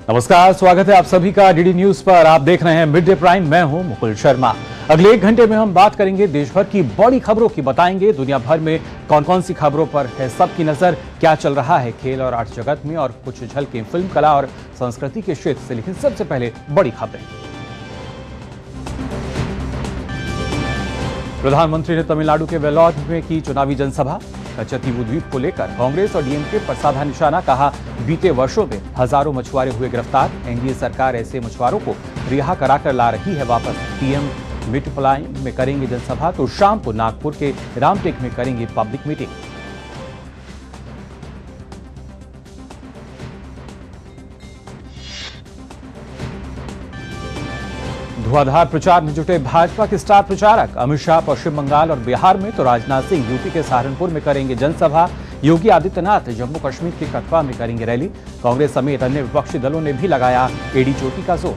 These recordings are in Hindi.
नमस्कार, स्वागत है आप सभी का डीडी न्यूज पर। आप देख रहे हैं मिड डे प्राइम। मैं हूं मुकुल शर्मा। अगले 1 घंटे में हम बात करेंगे देश भर की बड़ी खबरों की, बताएंगे दुनिया भर में कौन कौन सी खबरों पर है सबकी नजर, क्या चल रहा है खेल और आर्ट जगत में, और कुछ झलकें फिल्म, कला और संस्कृति के क्षेत्र से। लेकिन सबसे पहले बड़ी खबरें। प्रधानमंत्री ने तमिलनाडु के वेल्लोर में की चुनावी जनसभा। कचतीवु द्वीप को लेकर कांग्रेस और डीएमके पर साधा निशाना, कहा बीते वर्षों में हजारों मछुआरे हुए गिरफ्तार, एनडीए सरकार ऐसे मछुआरों को रिहा कराकर ला रही है वापस। पीएम मिट्टुपलाई में करेंगे जनसभा तो शाम को नागपुर के रामटेक में करेंगे पब्लिक मीटिंग। धुआंधार प्रचार में जुटे भाजपा के स्टार प्रचारक अमित शाह पश्चिम बंगाल और बिहार में, तो राजनाथ सिंह यूपी के सहारनपुर में करेंगे जनसभा। योगी आदित्यनाथ जम्मू कश्मीर के कठुआ में करेंगे रैली। कांग्रेस समेत अन्य विपक्षी दलों ने भी लगाया एडी चोटी का जोर।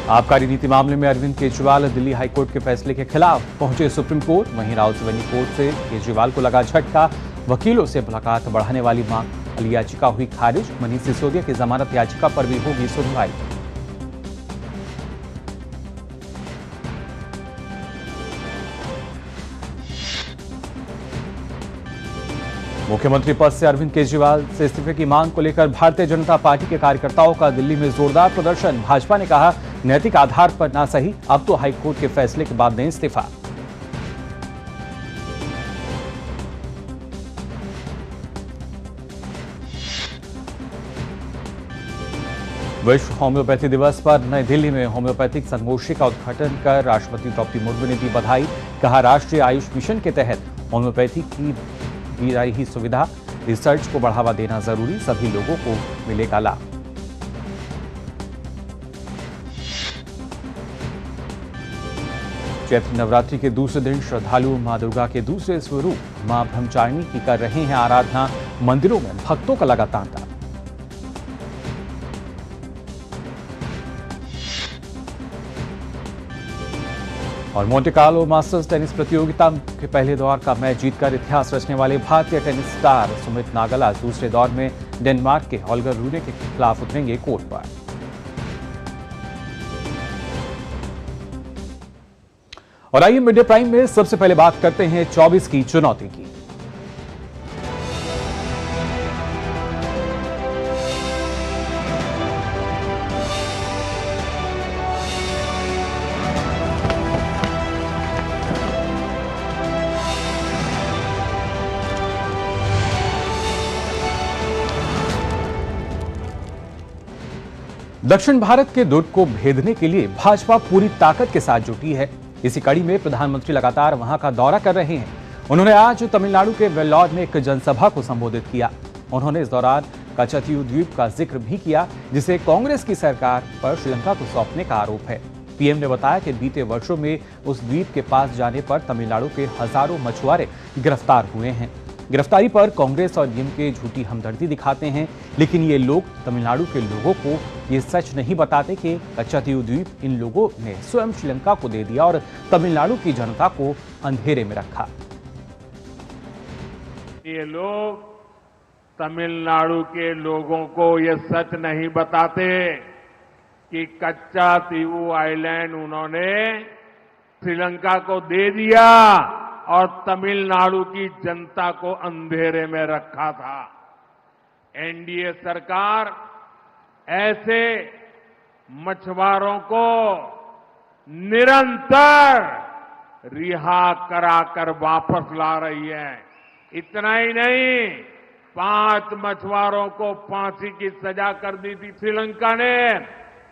आबकारी नीति मामले में अरविंद केजरीवाल दिल्ली हाईकोर्ट के फैसले के खिलाफ पहुंचे सुप्रीम कोर्ट। वहीं रावलपिंडी कोर्ट से केजरीवाल को लगा झटका, वकीलों से मुलाकात बढ़ाने वाली मांग याचिका हुई खारिज। मनीष सिसोदिया की जमानत याचिका पर भी होगी सुनवाई। मुख्यमंत्री पद से अरविंद केजरीवाल से इस्तीफे की मांग को लेकर भारतीय जनता पार्टी के कार्यकर्ताओं का दिल्ली में जोरदार प्रदर्शन। भाजपा ने कहा नैतिक आधार पर ना सही, अब तो हाईकोर्ट के फैसले के बाद दें इस्तीफा। विश्व होम्योपैथी दिवस पर नई दिल्ली में होम्योपैथिक संगोष्ठी का उद्घाटन कर राष्ट्रपति द्रौपदी मुर्मू ने दी बधाई। कहा राष्ट्रीय आयुष मिशन के तहत होम्योपैथी की दी जा रही सुविधा, रिसर्च को बढ़ावा देना जरूरी, सभी लोगों को मिलेगा लाभ। चैत्र नवरात्रि के दूसरे दिन श्रद्धालु मां दुर्गा के दूसरे स्वरूप मां ब्रह्मचारिणी की कर रहे हैं आराधना। मंदिरों में भक्तों का लगा तांता। और मोंटे कार्लो मास्टर्स टेनिस प्रतियोगिता के पहले दौर का मैच जीतकर इतिहास रचने वाले भारतीय टेनिस स्टार सुमित नागल आज दूसरे दौर में डेनमार्क के होल्गर रूने के खिलाफ उतरेंगे कोर्ट पर। और आइए मिड डे प्राइम में सबसे पहले बात करते हैं 24 की चुनौती की। दक्षिण भारत के दुर्ग को भेदने के लिए भाजपा पूरी ताकत के साथ जुटी है। इसी कड़ी में प्रधानमंत्री लगातार वहां का दौरा कर रहे हैं। उन्होंने आज तमिलनाडु के वेल्लोर में एक जनसभा को संबोधित किया। उन्होंने इस दौरान कचतीवु द्वीप का जिक्र भी किया, जिसे कांग्रेस की सरकार पर श्रीलंका को सौंपने का आरोप है। पीएम ने बताया कि बीते वर्षों में उस द्वीप के पास जाने पर तमिलनाडु के हजारों मछुआरे गिरफ्तार हुए हैं। गिरफ्तारी पर कांग्रेस और डीएमके झूठी हमदर्दी दिखाते हैं, लेकिन ये लोग तमिलनाडु के लोगों को ये सच नहीं बताते कि कचतीवु द्वीप इन लोगों ने स्वयं श्रीलंका को दे दिया और तमिलनाडु की जनता को अंधेरे में रखा। ये लोग तमिलनाडु के लोगों को ये सच नहीं बताते कि कच्चातीवु आइलैंड उन्होंने श्रीलंका को दे दिया और तमिलनाडु की जनता को अंधेरे में रखा था। एनडीए सरकार ऐसे मछुआरों को निरंतर रिहा कराकर वापस ला रही है। इतना ही नहीं, 5 मछुआरों को फांसी की सजा कर दी थी श्रीलंका ने।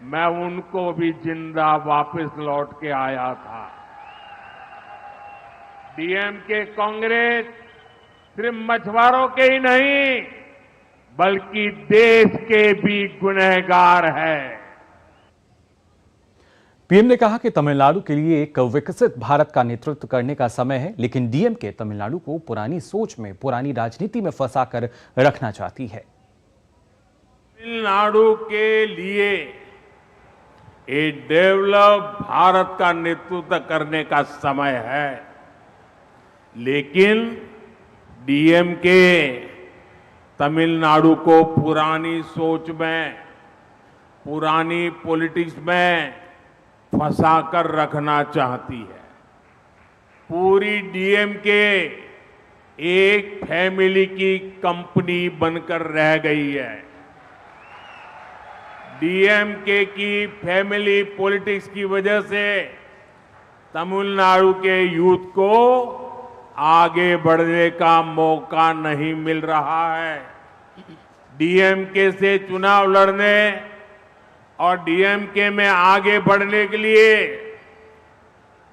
मैं उनको भी जिंदा वापस लौट के आया था। डीएमके कांग्रेस सिर्फ मछुआरों के ही नहीं बल्कि देश के भी गुनहगार है। पीएम ने कहा कि तमिलनाडु के लिए एक विकसित भारत का नेतृत्व करने का समय है, लेकिन डीएमके तमिलनाडु को पुरानी सोच में, पुरानी राजनीति में फंसाकर रखना चाहती है। तमिलनाडु के लिए ये डेवलप भारत का नेतृत्व करने का समय है। लेकिन डीएमके तमिलनाडु को पुरानी सोच में, पुरानी पॉलिटिक्स में फंसाकर रखना चाहती है। पूरी डीएमके एक फैमिली की कंपनी बनकर रह गई है। डीएमके की फैमिली पॉलिटिक्स की वजह से तमिलनाडु के यूथ को आगे बढ़ने का मौका नहीं मिल रहा है। डीएमके से चुनाव लड़ने और डीएमके में आगे बढ़ने के लिए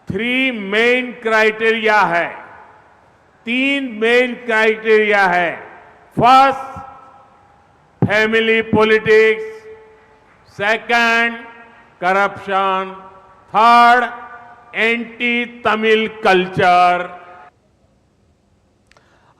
3 मेन क्राइटेरिया है, 3 मेन क्राइटेरिया है। First, family politics, second, corruption, third, anti Tamil culture.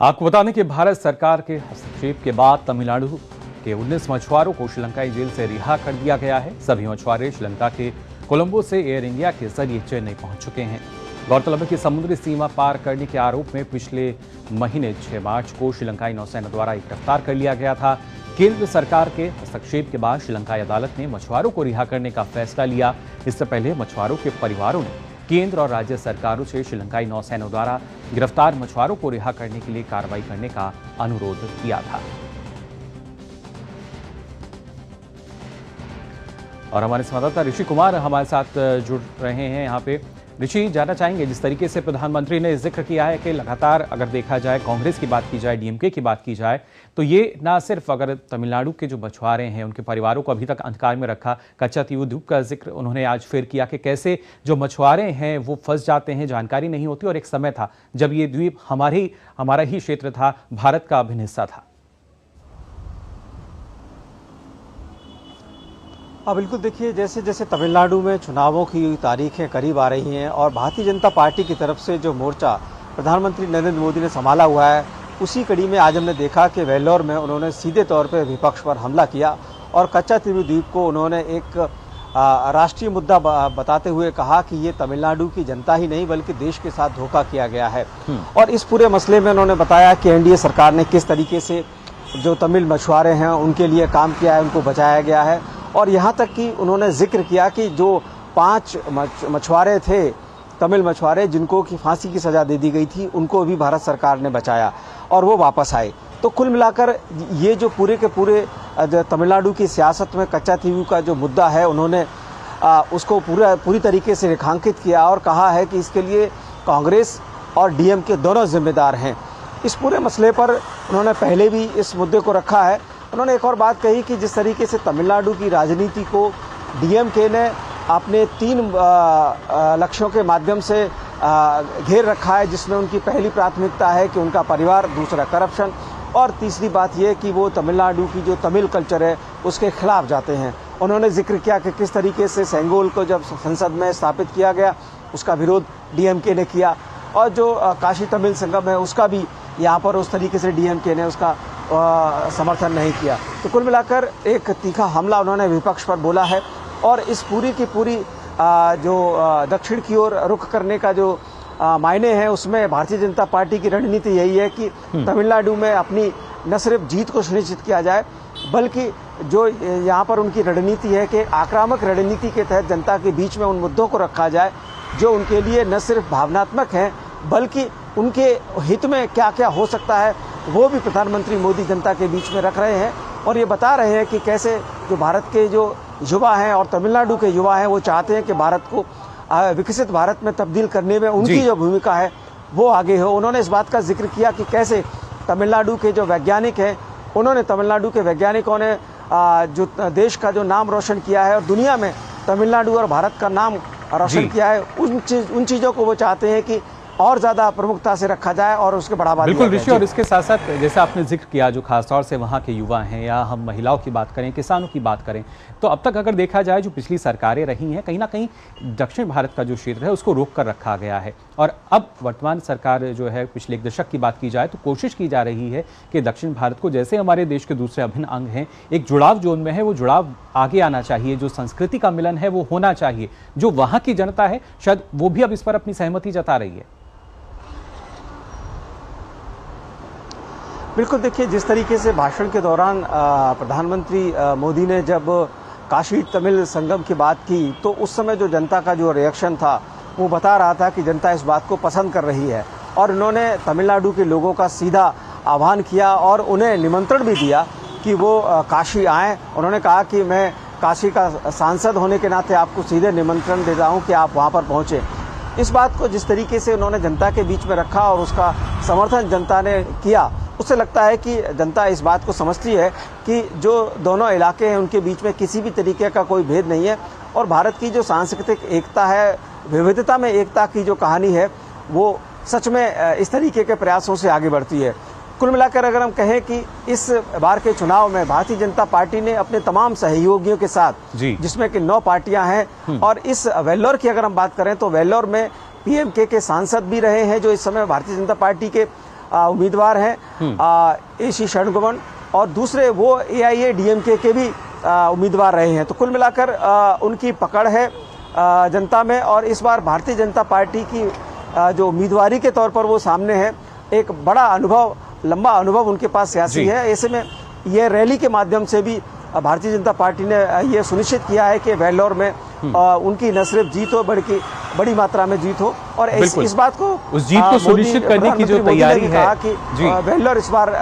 आपको बता दें कि भारत सरकार के हस्तक्षेप के बाद तमिलनाडु के 19 मछुआरों को श्रीलंकाई जेल से रिहा कर दिया गया है। सभी मछुआरे श्रीलंका के कोलंबो से एयर इंडिया के जरिए चेन्नई पहुंच चुके हैं। गौरतलब है कि समुद्री सीमा पार करने के आरोप में पिछले महीने 6 मार्च को श्रीलंकाई नौसेना द्वारा गिरफ्तार कर लिया गया था। केंद्र सरकार के हस्तक्षेप के बाद श्रीलंकाई अदालत ने मछुआरों को रिहा करने का फैसला लिया। इससे पहले मछुआरों के परिवारों ने केंद्र और राज्य सरकारों से श्रीलंकाई नौसेना द्वारा गिरफ्तार मछुआरों को रिहा करने के लिए कार्रवाई करने का अनुरोध किया था। और हमारे संवाददाता ऋषि कुमार हमारे साथ जुड़ रहे हैं यहाँ पे। ऋषि, जानना चाहेंगे, जिस तरीके से प्रधानमंत्री ने जिक्र किया है कि लगातार अगर देखा जाए, कांग्रेस की बात की जाए, डीएमके की बात की जाए, तो ये ना सिर्फ अगर तमिलनाडु के जो मछुआरे हैं उनके परिवारों को अभी तक अंधकार में रखा, कच्चा द्वीप का जिक्र उन्होंने आज फिर किया कि कैसे जो मछुआरे हैं वो फंस जाते हैं, जानकारी नहीं होती। और एक समय था जब ये द्वीप हमारा ही क्षेत्र था, भारत का अभिन्न हिस्सा था। हाँ बिल्कुल, देखिए जैसे जैसे तमिलनाडु में चुनावों की तारीखें करीब आ रही हैं और भारतीय जनता पार्टी की तरफ से जो मोर्चा प्रधानमंत्री नरेंद्र मोदी ने संभाला हुआ है, उसी कड़ी में आज हमने देखा कि वेल्लोर में उन्होंने सीधे तौर पर विपक्ष पर हमला किया और कच्चा द्वीप को उन्होंने एक राष्ट्रीय मुद्दा बताते हुए कहा कि ये तमिलनाडु की जनता ही नहीं बल्कि देश के साथ धोखा किया गया है। और इस पूरे मसले में उन्होंने बताया कि एनडीए सरकार ने किस तरीके से जो तमिल मछुआरे हैं उनके लिए काम किया है, उनको बचाया गया है। और यहाँ तक कि उन्होंने जिक्र किया कि जो 5 मछुआरे थे, तमिल मछुआरे, जिनको की फांसी की सजा दे दी गई थी, उनको भी भारत सरकार ने बचाया और वो वापस आए। तो कुल मिलाकर ये जो पूरे के पूरे तमिलनाडु की सियासत में कच्चा द्वीप का जो मुद्दा है, उन्होंने उसको पूरी तरीके से रेखांकित किया और कहा है कि इसके लिए कांग्रेस और डीएमके दोनों जिम्मेदार हैं। इस पूरे मसले पर उन्होंने पहले भी इस मुद्दे को रखा है। उन्होंने एक और बात कही कि जिस तरीके से तमिलनाडु की राजनीति को डीएमके ने अपने 3 लक्ष्यों के माध्यम से घेर रखा है, जिसमें उनकी पहली प्राथमिकता है कि उनका परिवार, दूसरा करप्शन और तीसरी बात यह कि वो तमिलनाडु की जो तमिल कल्चर है उसके खिलाफ जाते हैं। उन्होंने जिक्र किया कि किस तरीके से सेंगोल को जब संसद में स्थापित किया गया उसका विरोध डीएमके ने किया और जो काशी तमिल संगम है उसका भी यहाँ पर उस तरीके से डीएमके ने उसका समर्थन नहीं किया। तो कुल मिलाकर एक तीखा हमला उन्होंने विपक्ष पर बोला है और इस पूरी की पूरी जो दक्षिण की ओर रुख करने का जो मायने हैं उसमें भारतीय जनता पार्टी की रणनीति यही है कि तमिलनाडु में अपनी न सिर्फ जीत को सुनिश्चित किया जाए बल्कि जो यहाँ पर उनकी रणनीति है कि आक्रामक रणनीति के तहत जनता के बीच में उन मुद्दों को रखा जाए जो उनके लिए न सिर्फ भावनात्मक हैं बल्कि उनके हित में क्या क्या हो सकता है वो भी प्रधानमंत्री मोदी जनता के बीच में रख रहे हैं और ये बता रहे हैं कि कैसे जो भारत के जो युवा हैं और तमिलनाडु के युवा हैं वो चाहते हैं कि भारत को विकसित भारत में तब्दील करने में उनकी जो भूमिका है वो आगे हो। उन्होंने इस बात का जिक्र किया कि कैसे तमिलनाडु के जो वैज्ञानिक हैं, उन्होंने तमिलनाडु के वैज्ञानिकों ने जो देश का जो नाम रोशन किया है और दुनिया में तमिलनाडु और भारत का नाम रोशन किया है, उन चीज़ों को वो चाहते हैं कि और ज़्यादा प्रमुखता से रखा जाए और उसके बढ़ावा दिया बिल्कुल जाए। ऋषि, और इसके साथ साथ जैसे आपने जिक्र किया, जो खासतौर से वहाँ के युवा हैं या हम महिलाओं की बात करें, किसानों की बात करें, तो अब तक अगर देखा जाए जो पिछली सरकारें रही हैं, कहीं ना कहीं दक्षिण भारत का जो क्षेत्र है उसको रोक कर रखा गया है। और अब वर्तमान सरकार जो है, पिछले एक दशक की बात की जाए तो कोशिश की जा रही है कि दक्षिण भारत को, जैसे हमारे देश के दूसरे अभिन्न अंग हैं, एक जुड़ाव जोन में है, वो जुड़ाव आगे आना चाहिए, जो संस्कृति का मिलन है वो होना चाहिए। जो वहाँ की जनता है शायद वो भी अब इस पर अपनी सहमति जता रही है। बिल्कुल, देखिए जिस तरीके से भाषण के दौरान प्रधानमंत्री मोदी ने जब काशी तमिल संगम की बात की, तो उस समय जो जनता का जो रिएक्शन था वो बता रहा था कि जनता इस बात को पसंद कर रही है। और इन्होंने तमिलनाडु के लोगों का सीधा आह्वान किया और उन्हें निमंत्रण भी दिया कि वो काशी आएँ। उन्होंने कहा कि मैं काशी का सांसद होने के नाते आपको सीधे निमंत्रण दे रहा हूँ कि आप वहाँ पर पहुँचें। इस बात को जिस तरीके से उन्होंने जनता के बीच में रखा और उसका समर्थन जनता ने किया, उससे लगता है कि जनता इस बात को समझती है कि जो दोनों इलाके हैं उनके बीच में किसी भी तरीके का कोई भेद नहीं है। और भारत की जो सांस्कृतिक एकता है, विविधता में एकता की जो कहानी है, वो सच में इस तरीके के प्रयासों से आगे बढ़ती है। कुल मिलाकर अगर हम कहें कि इस बार के चुनाव में भारतीय जनता पार्टी ने अपने तमाम सहयोगियों के साथ, जिसमें कि 9 पार्टियां हैं, और इस वेल्लोर की अगर हम बात करें तो वेल्लोर में पीएमके के सांसद भी रहे हैं जो इस समय भारतीय जनता पार्टी के उम्मीदवार हैं, एसी षणमुगम, और दूसरे वो एआईएडीएमके के भी उम्मीदवार रहे हैं। तो कुल मिलाकर उनकी पकड़ है जनता में, और इस बार भारतीय जनता पार्टी की जो उम्मीदवारी के तौर पर वो सामने है। एक बड़ा अनुभव, लंबा अनुभव उनके पास सियासी है। ऐसे में ये रैली के माध्यम से भी भारतीय जनता पार्टी ने ये सुनिश्चित किया है कि वेल्लोर में उनकी न सिर्फ जीत हो, बल्कि बड़ी मात्रा में जीत हो। और इस बात को, उस जीत को सुनिश्चित करने की जो तैयारी है, कहा कि वेल्लोर इस बार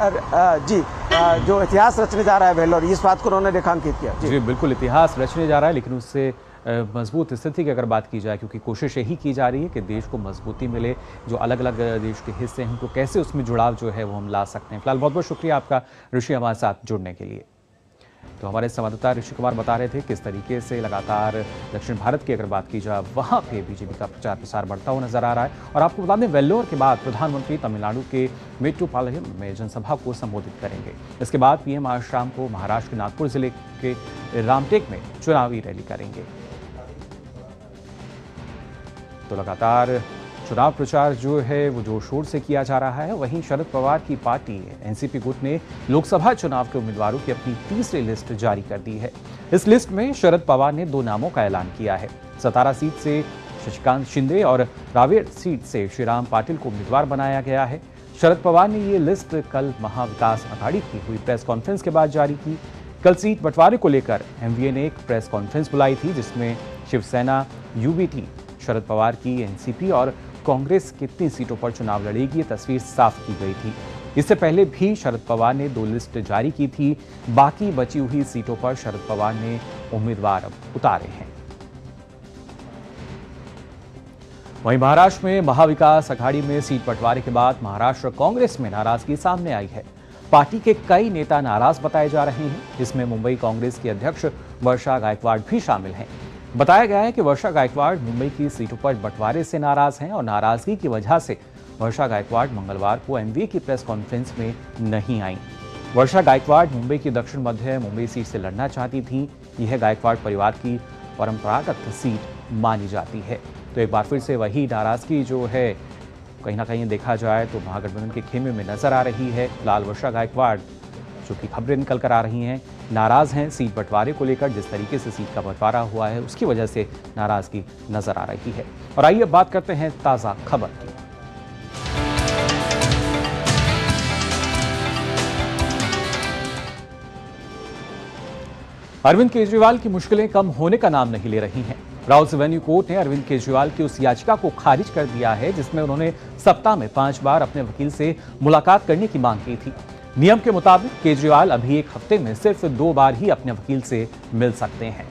जो इतिहास रचने जा रहा है वेल्लोर, इस बात को उन्होंने रेखांकित किया। जी बिल्कुल, इतिहास रचने जा रहा है, लेकिन उससे मजबूत स्थिति की अगर बात की जाए, क्योंकि कोशिश यही की जा रही है कि देश को मजबूती मिले, जो अलग अलग देश के हिस्से हैं उनको कैसे उसमें जुड़ाव जो है वो हम ला सकते हैं। फिलहाल बहुत बहुत शुक्रिया आपका ऋषि, हमारे साथ जुड़ने के लिए। तो हमारे संवाददाता ऋषि कुमार बता रहे थे किस तरीके से लगातार दक्षिण भारत की अगर बात की जाए, वहाँ पे बीजेपी का प्रचार प्रसार बढ़ता हुआ नजर आ रहा है। और आपको बता दें, वेल्लोर के बाद प्रधानमंत्री तमिलनाडु के मेट्टुपालयम में जनसभा को संबोधित करेंगे। इसके बाद पीएम आज शाम को महाराष्ट्र के नागपुर जिले के रामटेक में चुनावी रैली करेंगे। तो लगातार चुनाव प्रचार जो है वो जोर शोर से किया जा रहा है। वहीं शरद पवार की पार्टी एनसीपी गुट ने लोकसभा चुनाव के उम्मीदवारों की अपनी तीसरी लिस्ट जारी कर दी है। इस लिस्ट में शरद पवार ने 2 नामों का ऐलान किया है। सतारा सीट से शशिकांत शिंदे और रावेर सीट से श्रीराम पाटिल को उम्मीदवार बनाया गया है। शरद पवार ने ये लिस्ट कल महाविकास अघाड़ी की हुई प्रेस कॉन्फ्रेंस के बाद जारी की। कल सीट बंटवारे को लेकर एमवीए ने एक प्रेस कॉन्फ्रेंस बुलाई थी, जिसमें शिवसेना, यूबीटी, शरद पवार की एनसीपी और कांग्रेस कितनी सीटों पर चुनाव लड़ेगी, ये तस्वीर साफ की गई थी। इससे पहले भी शरद पवार ने 2 लिस्ट जारी की थी। बाकी बची हुई सीटों पर शरद पवार ने उम्मीदवार अब उतारे हैं। वहीं महाराष्ट्र में महाविकास अघाड़ी में सीट बंटवारे के बाद महाराष्ट्र कांग्रेस में नाराजगी सामने आई है। पार्टी के कई नेता नाराज बताए जा रहे हैं, जिसमें मुंबई कांग्रेस की अध्यक्ष वर्षा गायकवाड़ भी शामिल हैं। बताया गया है कि वर्षा गायकवाड़ मुंबई की सीटों पर बंटवारे से नाराज हैं और नाराजगी की वजह से वर्षा गायकवाड़ मंगलवार को एमवीए की प्रेस कॉन्फ्रेंस में नहीं आई। वर्षा गायकवाड़ मुंबई की दक्षिण मध्य मुंबई सीट से लड़ना चाहती थी। यह गायकवाड़ परिवार की परंपरागत सीट मानी जाती है। तो एक बार फिर से वही नाराजगी जो है, कहीं ना कहीं देखा जाए तो महागठबंधन के खेमे में नजर आ रही है। फिलहाल वर्षा गायकवाड़, जो कि खबरें निकल कर आ रही हैं, नाराज हैं सीट बंटवारे को लेकर। जिस तरीके से सीट का बंटवारा हुआ है उसकी वजह से नाराजगी नजर आ रही है। और आइए अब बात करते हैं ताजा खबर की। अरविंद केजरीवाल की मुश्किलें कम होने का नाम नहीं ले रही हैं। राउस एवेन्यू कोर्ट ने अरविंद केजरीवाल की उस याचिका को खारिज कर दिया है जिसमें उन्होंने सप्ताह में 5 बार अपने वकील से मुलाकात करने की मांग की थी। नियम के मुताबिक केजरीवाल अभी एक हफ्ते में सिर्फ 2 बार ही अपने वकील से मिल सकते हैं।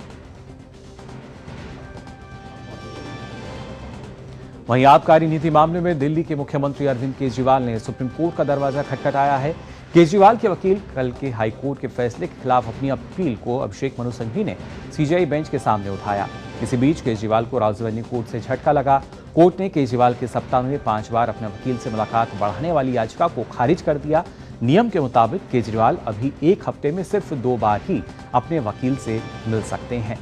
वहीं आबकारी नीति मामले में दिल्ली के मुख्यमंत्री अरविंद केजरीवाल ने सुप्रीम कोर्ट का दरवाजा खटखटाया है। केजरीवाल के वकील कल के हाईकोर्ट के फैसले के खिलाफ अपनी अपील को अभिषेक मनु सिंघवी ने सीजेआई बेंच के सामने उठाया। इसी बीच केजरीवाल को राउस एवेन्यू कोर्ट से झटका लगा। कोर्ट ने केजरीवाल के सप्ताह में 5 बार अपने वकील से मुलाकात बढ़ाने वाली याचिका को खारिज कर दिया। नियम के मुताबिक केजरीवाल अभी 1 हफ्ते में सिर्फ 2 बार ही अपने वकील से मिल सकते हैं।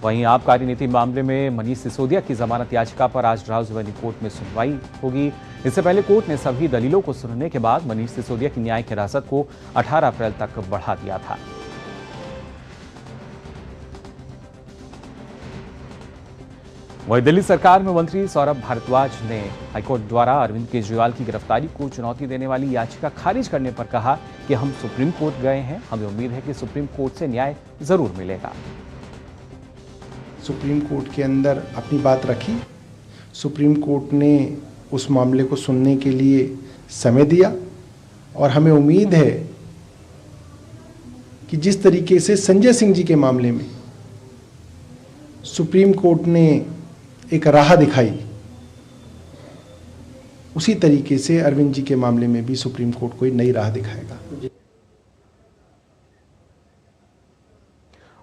वहीं आबकारी नीति मामले में मनीष सिसोदिया की जमानत याचिका पर आज राजधानी कोर्ट में सुनवाई होगी। इससे पहले कोर्ट ने सभी दलीलों को सुनने के बाद मनीष सिसोदिया की न्यायिक हिरासत को 18 अप्रैल तक बढ़ा दिया था। वहीं दिल्ली सरकार में मंत्री सौरभ भारद्वाज ने हाईकोर्ट द्वारा अरविंद केजरीवाल की गिरफ्तारी को चुनौती देने वाली याचिका खारिज करने पर कहा कि हम सुप्रीम कोर्ट गए हैं, हमें उम्मीद है कि सुप्रीम कोर्ट से न्याय जरूर मिलेगा। सुप्रीम कोर्ट के अंदर अपनी बात रखी, सुप्रीम कोर्ट ने उस मामले को सुनने के लिए समय दिया और हमें उम्मीद है कि जिस तरीके से संजय सिंह जी के मामले में सुप्रीम कोर्ट ने एक राह दिखाई, उसी तरीके से अरविंद जी के मामले में भी सुप्रीम कोर्ट कोई नई राह दिखाएगा।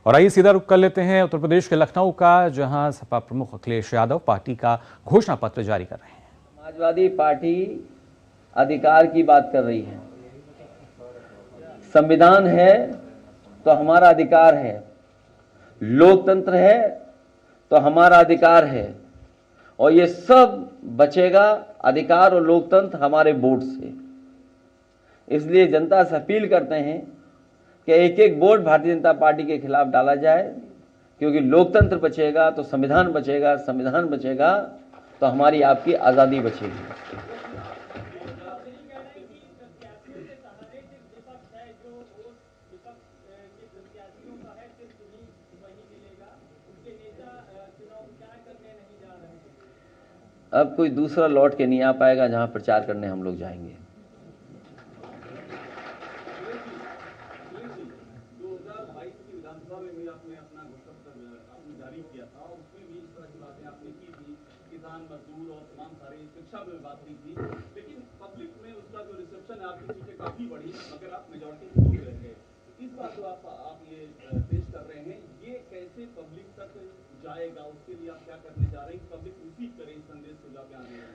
और आइए सीधा रुख कर लेते हैं उत्तर प्रदेश के लखनऊ का, जहां सपा प्रमुख अखिलेश यादव पार्टी का घोषणा पत्र जारी कर रहे हैं। समाजवादी पार्टी अधिकार की बात कर रही है। संविधान है तो हमारा अधिकार है, लोकतंत्र है तो हमारा अधिकार है, और ये सब बचेगा अधिकार और लोकतंत्र हमारे वोट से। इसलिए जनता से अपील करते हैं कि एक एक वोट भारतीय जनता पार्टी के खिलाफ डाला जाए, क्योंकि लोकतंत्र बचेगा तो संविधान बचेगा, संविधान बचेगा तो हमारी आपकी आज़ादी बचेगी। अब कोई दूसरा लौट के नहीं आ पाएगा जहां प्रचार करने हम लोग जाएंगे। 2022 की विधानसभा में भी आपने अपना घोषणा जारी किया था और उसमें भी इस तरह की बातें आपने की थी, किसान मजदूर और तमाम सारी शिक्षा में बात की थी, लेकिन पब्लिक में उसका जो रिसेप्शन है आपकी सीटें काफी बढ़ी मगर आप मेजॉरिटी में नहीं रह गए। इस बात को आप ये पेश कर रहे हैं, ये कैसे पब्लिक तक जाएगा, उसके लिए आप क्या करने जा रहे हैं, पब्लिक रिसीव करे इस संदेश को जो आप यहाँ दे रहे हैं?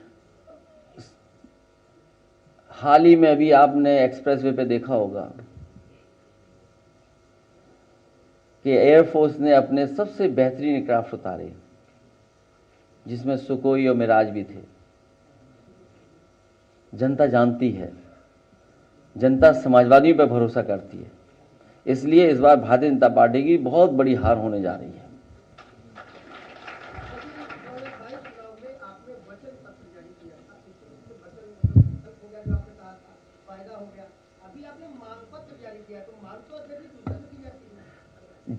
हाल ही में अभी आपने एक्सप्रेसवे पे देखा होगा कि एयरफोर्स ने अपने सबसे बेहतरीन एयरक्राफ्ट उतारे, जिसमें सुकोई और मिराज भी थे। जनता जानती है, जनता समाजवादियों पर भरोसा करती है, इसलिए इस बार भारतीय जनता पार्टी की बहुत बड़ी हार होने जा रही है।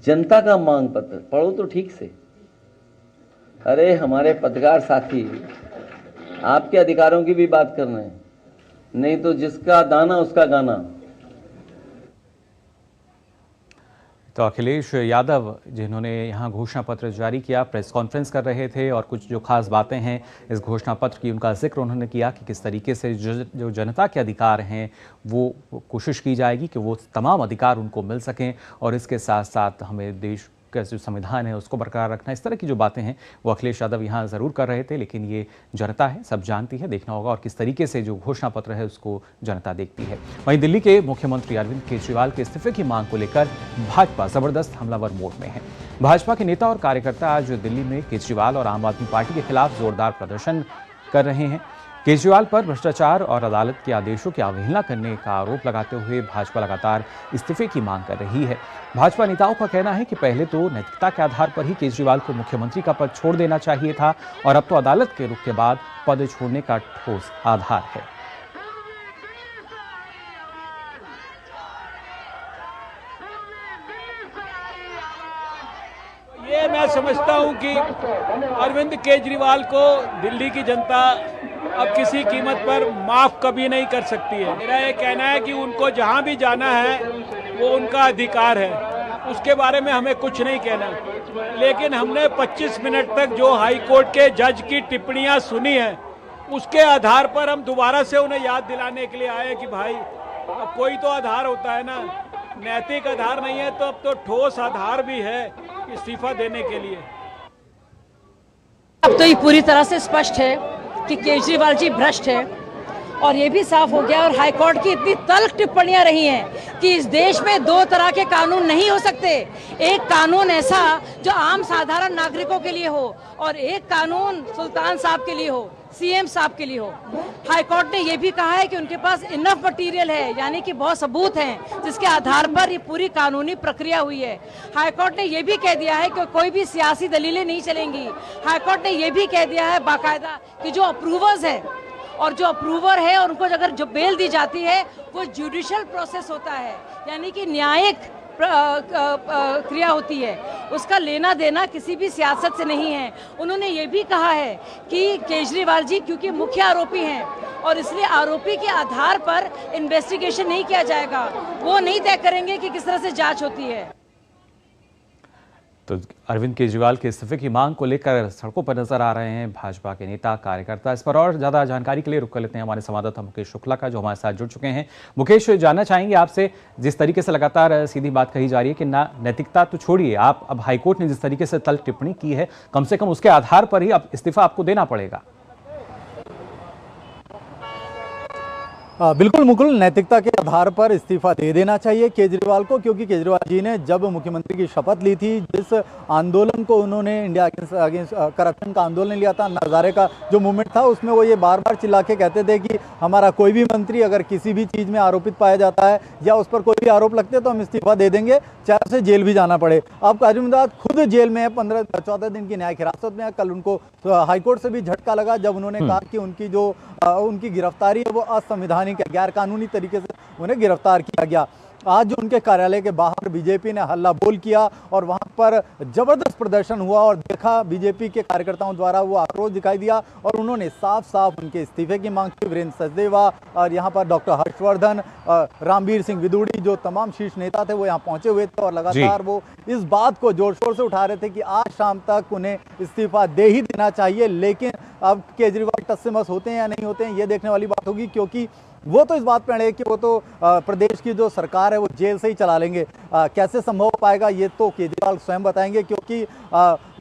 जनता का मांग पत्र पढ़ो तो ठीक से। अरे हमारे पत्रकार साथी आपके अधिकारों की भी बात कर रहे हैं, नहीं तो जिसका दाना उसका गाना। तो अखिलेश यादव जिन्होंने यहाँ घोषणा पत्र जारी किया, प्रेस कॉन्फ्रेंस कर रहे थे और कुछ जो खास बातें हैं इस घोषणा पत्र की उनका जिक्र उन्होंने किया कि किस तरीके से जो जनता के अधिकार हैं वो कोशिश की जाएगी कि वो तमाम अधिकार उनको मिल सकें, और इसके साथ साथ हमें देश का जो संविधान है उसको बरकरार रखना। इस तरह की जो बातें हैं वो अखिलेश यादव यहाँ ज़रूर कर रहे थे, लेकिन ये जनता है, सब जानती है, देखना होगा और किस तरीके से जो घोषणा पत्र है उसको जनता देखती है। वहीं दिल्ली के मुख्यमंत्री अरविंद केजरीवाल के इस्तीफे की मांग को लेकर भाजपा जबरदस्त हमलावर मोड में है। भाजपा के नेता और कार्यकर्ता आज दिल्ली में केजरीवाल और आम आदमी पार्टी के खिलाफ जोरदार प्रदर्शन कर रहे हैं। केजरीवाल पर भ्रष्टाचार और अदालत के आदेशों की अवहेलना करने का आरोप लगाते हुए भाजपा लगातार इस्तीफे की मांग कर रही है। भाजपा नेताओं का कहना है कि पहले तो नैतिकता के आधार पर ही केजरीवाल को मुख्यमंत्री का पद छोड़ देना चाहिए था, और अब तो अदालत के रुख के बाद पद छोड़ने का ठोस आधार है। ये मैं समझता हूं कि अरविंद केजरीवाल को दिल्ली की जनता अब किसी कीमत पर माफ कभी नहीं कर सकती है। मेरा ये कहना है कि उनको जहां भी जाना है वो उनका अधिकार है, उसके बारे में हमें कुछ नहीं कहना। लेकिन हमने 25 मिनट तक जो हाई कोर्ट के जज की टिप्पणियां सुनी है, उसके आधार पर हम दोबारा से उन्हें याद दिलाने के लिए आए कि भाई अब कोई तो आधार होता है ना। नैतिक आधार नहीं है तो अब तो ठोस आधार भी है इस्तीफा देने के लिए। अब तो ये पूरी तरह से स्पष्ट है कि केजरीवाल जी भ्रष्ट है और ये भी साफ हो गया। और हाईकोर्ट की इतनी तल्ख टिप्पणियां रही हैं कि इस देश में दो तरह के कानून नहीं हो सकते। एक कानून ऐसा जो आम साधारण नागरिकों के लिए हो और एक कानून सुल्तान साहब के लिए हो, सीएम साहब के लिए हो। हाईकोर्ट ने यह भी कहा है कि उनके पास इनफ मटेरियल है, यानी कि बहुत सबूत हैं जिसके आधार पर ये पूरी कानूनी प्रक्रिया हुई है। हाईकोर्ट ने यह भी कह दिया है कि कोई भी सियासी दलीलें नहीं चलेंगी। हाईकोर्ट ने यह भी कह दिया है बाकायदा कि जो अप्रूवर्स है और जो अप्रूवर है उनको अगर जो बेल दी जाती है वो जुडिशियल प्रोसेस होता है, यानी कि न्यायिक क्रिया होती है, उसका लेना देना किसी भी सियासत से नहीं है। उन्होंने ये भी कहा है कि केजरीवाल जी क्योंकि मुख्य आरोपी हैं और इसलिए आरोपी के आधार पर इन्वेस्टिगेशन नहीं किया जाएगा, वो नहीं तय करेंगे कि किस तरह से जांच होती है। तो अरविंद केजरीवाल के इस्तीफे की मांग को लेकर सड़कों पर नजर आ रहे हैं भाजपा के नेता कार्यकर्ता। इस पर और ज्यादा जानकारी के लिए रुक कर लेते हैं हमारे संवाददाता मुकेश शुक्ला का, जो हमारे साथ जुड़ चुके हैं। मुकेश, जानना चाहेंगे आपसे, जिस तरीके से लगातार सीधी बात कही जा रही है कि ना नैतिकता तो छोड़िए, आप अब हाईकोर्ट ने जिस तरीके से तल्ख टिप्पणी की है, कम से कम उसके आधार पर ही अब इस्तीफा आपको देना पड़ेगा। बिल्कुल मुकुल, नैतिकता के आधार पर इस्तीफा दे देना चाहिए केजरीवाल को, क्योंकि केजरीवाल जी ने जब मुख्यमंत्री की शपथ ली थी, जिस आंदोलन को उन्होंने इंडिया अगेंस्ट करप्शन का आंदोलन लिया था, नज़ारे का जो मूवमेंट था, उसमें वो ये बार बार चिल्ला के कहते थे कि हमारा कोई भी मंत्री अगर किसी भी चीज़ में आरोपित पाया जाता है या उस पर कोई भी आरोप लगते हैं तो हम इस्तीफा दे देंगे, चाहे उसे जेल भी जाना पड़े। अब काजूमदाद खुद जेल में है, 14 दिन की न्यायिक हिरासत में है। कल उनको हाईकोर्ट से भी झटका लगा जब उन्होंने कहा कि उनकी गिरफ्तारी है वो असंवैधानिक है, गैर कानूनी तरीके से उन्हें गिरफ्तार किया गया। आज जो उनके कार्यालय के बाहर बीजेपी ने हल्ला बोल किया और वहां पर जबरदस्त प्रदर्शन हुआ और देखा बीजेपी के कार्यकर्ताओं द्वारा वो आक्रोश दिखाई दिया और उन्होंने साफ साफ उनके इस्तीफे की मांग की। वीरेंद्र सचदेवा और यहाँ पर डॉक्टर हर्षवर्धन, रामवीर सिंह विदुड़ी, जो तमाम शीर्ष नेता थे वो यहाँ पहुंचे हुए थे और लगातार वो इस बात को जोर शोर से उठा रहे थे कि आज शाम तक उन्हें इस्तीफा दे ही देना चाहिए। लेकिन अब केजरीवाल टस से मस होते हैं या नहीं होते हैं, ये देखने वाली बात होगी, क्योंकि वो तो इस बात पर अड़े कि वो तो प्रदेश की जो सरकार है वो जेल से ही चला लेंगे। कैसे संभव हो पाएगा ये तो केजरीवाल स्वयं बताएंगे, क्योंकि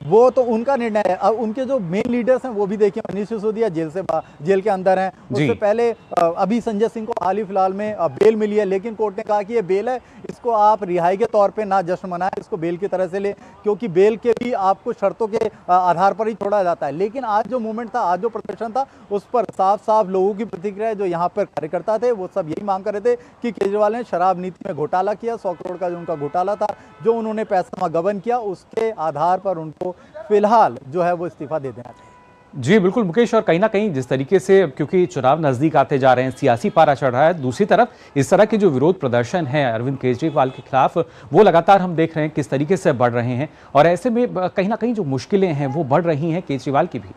वो तो उनका निर्णय है। अब उनके जो मेन लीडर्स हैं वो भी देखिए, मनीष सिसोदिया जेल के अंदर हैं। उससे पहले अभी संजय सिंह को हाल ही फिलहाल में बेल मिली है, लेकिन कोर्ट ने कहा कि ये बेल है, इसको आप रिहाई के तौर पे ना जश्न मनाएं, इसको बेल की तरह से ले, क्योंकि बेल के भी आपको शर्तों के आधार पर ही छोड़ा जाता है। लेकिन आज जो मूवमेंट था, आज जो प्रदर्शन था, उस पर साफ साफ लोगों की प्रतिक्रिया, जो यहाँ पर कार्यकर्ता थे वो सब यही मांग कर रहे थे कि केजरीवाल ने शराब नीति में घोटाला किया, 100 करोड़ का जो उनका घोटाला था, जो उन्होंने पैसा गबन किया, उसके आधार पर उनको फिलहाल जो है वो इस्तीफा दे देना चाहिए। जी बिल्कुल मुकेश, और कहीं ना कहीं जिस तरीके से क्योंकि चुनाव नजदीक आते जा रहे हैं, सियासी पारा चढ़ रहा है, दूसरी तरफ इस तरह के जो विरोध प्रदर्शन है अरविंद केजरीवाल के खिलाफ, वो लगातार हम देख रहे हैं किस तरीके से बढ़ रहे हैं, और ऐसे में कहीं ना कहीं जो मुश्किलें हैं वो बढ़ रही हैं केजरीवाल की भी।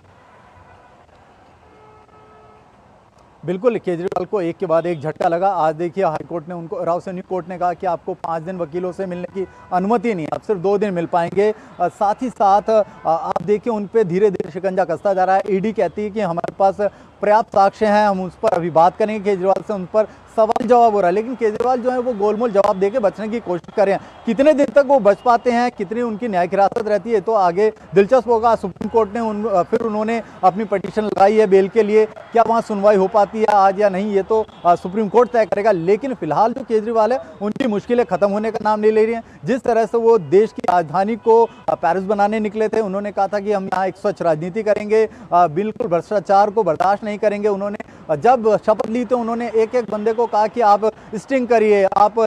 बिल्कुल, केजरीवाल को एक के बाद एक झटका लगा। आज देखिए हाईकोर्ट ने उनको, रावसानी कोर्ट ने कहा कि आपको 5 दिन वकीलों से मिलने की अनुमति नहीं है, आप सिर्फ 2 दिन मिल पाएंगे। साथ ही साथ आप देखिए उन पे धीरे धीरे शिकंजा कसता जा रहा है। ईडी कहती है कि हमारे पास पर्याप्त साक्ष्य हैं, हम उस पर अभी बात करेंगे। केजरीवाल से उन पर सवाल जवाब हो रहा है, लेकिन केजरीवाल जो है वो गोलमोल जवाब देके बचने की कोशिश कर रहे हैं। कितने दिन तक वो बच पाते हैं, कितनी उनकी न्यायिक हिरासत रहती है, तो आगे दिलचस्प होगा। सुप्रीम कोर्ट ने फिर उन्होंने अपनी पटिशन लगाई है बेल के लिए, क्या वहाँ सुनवाई हो पाती है आज या नहीं, ये तो सुप्रीम कोर्ट तय करेगा। लेकिन फिलहाल जो केजरीवाल है उनकी मुश्किलें खत्म होने का नाम नहीं ले रही हैं। जिस तरह से वो देश की राजधानी को पेरिस बनाने निकले थे, उन्होंने कहा था कि हम यहाँ एक स्वच्छ राजनीति करेंगे, बिल्कुल भ्रष्टाचार को बर्दाश्त नहीं करेंगे। उन्होंने जब शपथ ली तो उन्होंने एक एक बंदे को कहा कि आप स्टिंग करिए, आप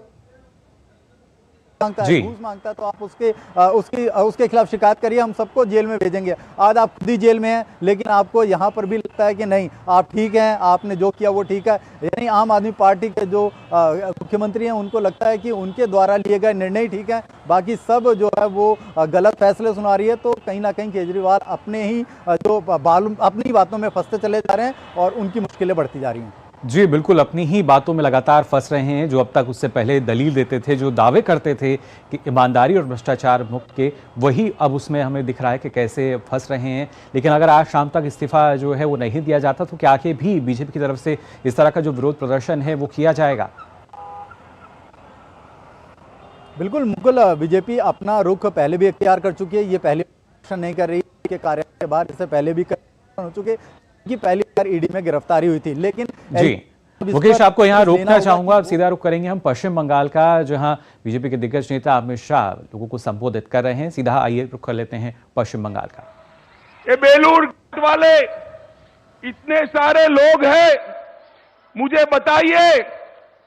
मांगता है, घूस मांगता है तो आप उसके खिलाफ शिकायत करिए, हम सबको जेल में भेजेंगे। आज आप खुद ही जेल में हैं, लेकिन आपको यहाँ पर भी लगता है कि नहीं आप ठीक हैं, आपने जो किया वो ठीक है। यानी आम आदमी पार्टी के जो मुख्यमंत्री हैं उनको लगता है कि उनके द्वारा लिए गए निर्णय ठीक है, बाकी सब जो है वो गलत फैसले सुना रही है। तो कहीं ना कहीं केजरीवाल अपनी बातों में फंसते चले जा रहे हैं और उनकी मुश्किलें बढ़ती जा रही हैं। जी बिल्कुल, अपनी ही बातों में लगातार फंस रहे हैं। जो अब तक उससे पहले दलील देते थे, जो दावे करते थे कि ईमानदारी और भ्रष्टाचार मुक्त के, वही अब उसमें हमें दिख रहा है कि कैसे फंस रहे हैं। लेकिन अगर आज शाम तक इस्तीफा जो है वो नहीं दिया जाता तो क्या आगे भी बीजेपी की तरफ से इस तरह का जो विरोध प्रदर्शन है वो किया जाएगा? बिल्कुल मुकुल, बीजेपी अपना रुख पहले भी इख्तियार कर चुकी है। ये पहले एक्शन नहीं कर रही के कार्यालय के बाहर, इससे पहले भी हो चुके कि पहली बार ईडी में गिरफ्तारी हुई थी। लेकिन जी मुकेश, आपको यहाँ रोकना चाहूंगा, अब सीधा रुख करेंगे हम पश्चिम बंगाल का, जहां बीजेपी के दिग्गज नेता अमित शाह लोगों को संबोधित कर रहे हैं। सीधा आइए रुख कर लेते हैं पश्चिम बंगाल का। ये बेलूर वाले इतने सारे लोग हैं, मुझे बताइए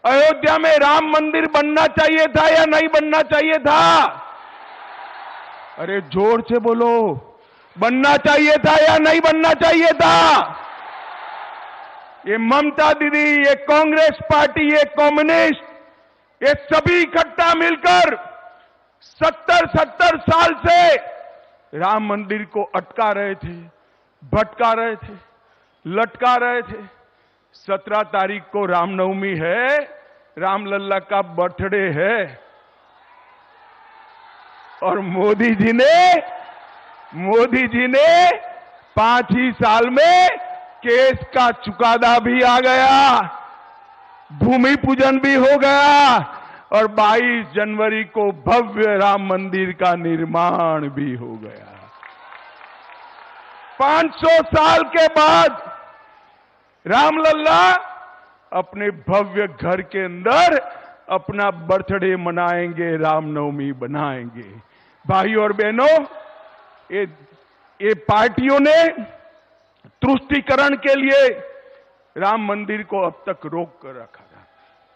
अयोध्या में राम मंदिर बनना चाहिए था या नहीं बनना चाहिए था? अरे जोर से बोलो, बनना चाहिए था या नहीं बनना चाहिए था? ये ममता दीदी, ये कांग्रेस पार्टी, ये कम्युनिस्ट, ये सभी इकट्ठा मिलकर 70 साल से राम मंदिर को अटका रहे थे, भटका रहे थे, लटका रहे थे। 17 तारीख को रामनवमी है, रामलल्ला का बर्थडे है, और मोदी जी ने 5 ही साल में केस का चुकादा भी आ गया, भूमि पूजन भी हो गया, और 22 जनवरी को भव्य राम मंदिर का निर्माण भी हो गया। 500 साल के बाद रामलल्ला अपने भव्य घर के अंदर अपना बर्थडे मनाएंगे, रामनवमी बनाएंगे। भाइयों और बहनों, ये पार्टियों ने तुष्टीकरण के लिए राम मंदिर को अब तक रोक कर रखा था।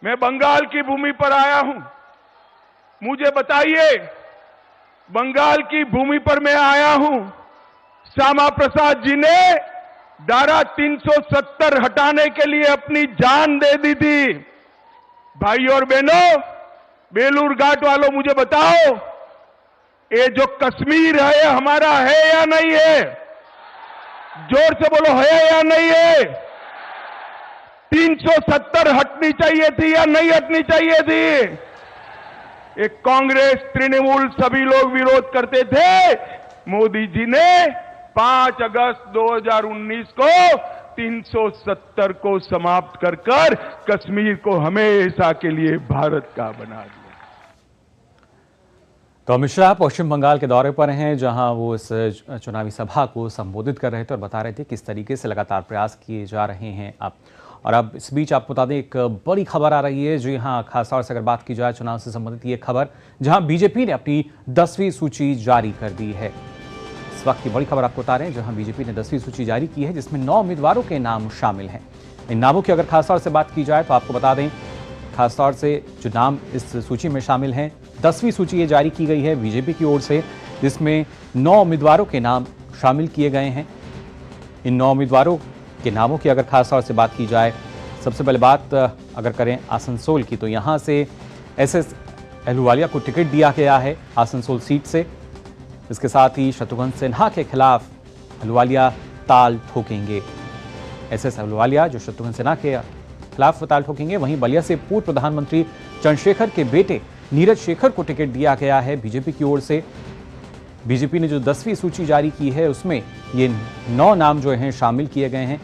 मैं बंगाल की भूमि पर आया हूं, मुझे बताइए, बंगाल की भूमि पर मैं आया हूं, श्यामा प्रसाद जी ने धारा 370 हटाने के लिए अपनी जान दे दी थी। भाइयों और बहनों, बेलूर घाट वालों, मुझे बताओ, ये जो कश्मीर है हमारा है या नहीं है? जोर से बोलो, है या नहीं है? 370 हटनी चाहिए थी या नहीं हटनी चाहिए थी? एक कांग्रेस, तृणमूल सभी लोग विरोध करते थे। मोदी जी ने 5 अगस्त 2019 को 370 को समाप्त कर कश्मीर को हमेशा के लिए भारत का बना दिया। तो अमित शाह पश्चिम बंगाल के दौरे पर हैं, जहां वो इस चुनावी सभा को संबोधित कर रहे थे और बता रहे थे किस तरीके से लगातार प्रयास किए जा रहे हैं अब। और अब इस बीच आपको बता दें, एक बड़ी खबर आ रही है। जी हाँ, खासतौर से अगर बात की जाए चुनाव से संबंधित ये खबर, जहां बीजेपी ने अपनी 10वीं सूची जारी कर दी है। इस वक्त की बड़ी खबर आपको बता रहे हैं, जहां बीजेपी ने 10वीं सूची जारी की है, जिसमें 9 उम्मीदवारों के नाम शामिल हैं। इन नामों की अगर खासतौर से बात की जाए तो आपको बता दें, खासतौर से जो नाम इस सूची में शामिल हैं, 10वीं सूची ये जारी की गई है बीजेपी की ओर से, जिसमें 9 उम्मीदवारों के नाम शामिल किए गए हैं। इन 9 उम्मीदवारों के नामों की अगर खासतौर से बात की जाए, सबसे पहले बात अगर करें आसनसोल की, तो यहाँ से एसएस अहलूवालिया को टिकट दिया गया है आसनसोल सीट से। इसके साथ ही शत्रुघ्न सिन्हा के खिलाफ अहलूवालिया ताल ठोकेंगे। एसएस अहलूवालिया जो शत्रुघ्न सिन्हा के खिलाफ ताल ठोकेंगे। वहीं बलिया से पूर्व प्रधानमंत्री चंद्रशेखर के बेटे नीरज शेखर को टिकट दिया गया है बीजेपी की ओर से। बीजेपी ने जो 10वीं सूची जारी की है, उसमें ये 9 नाम जो हैं शामिल किए गए हैं।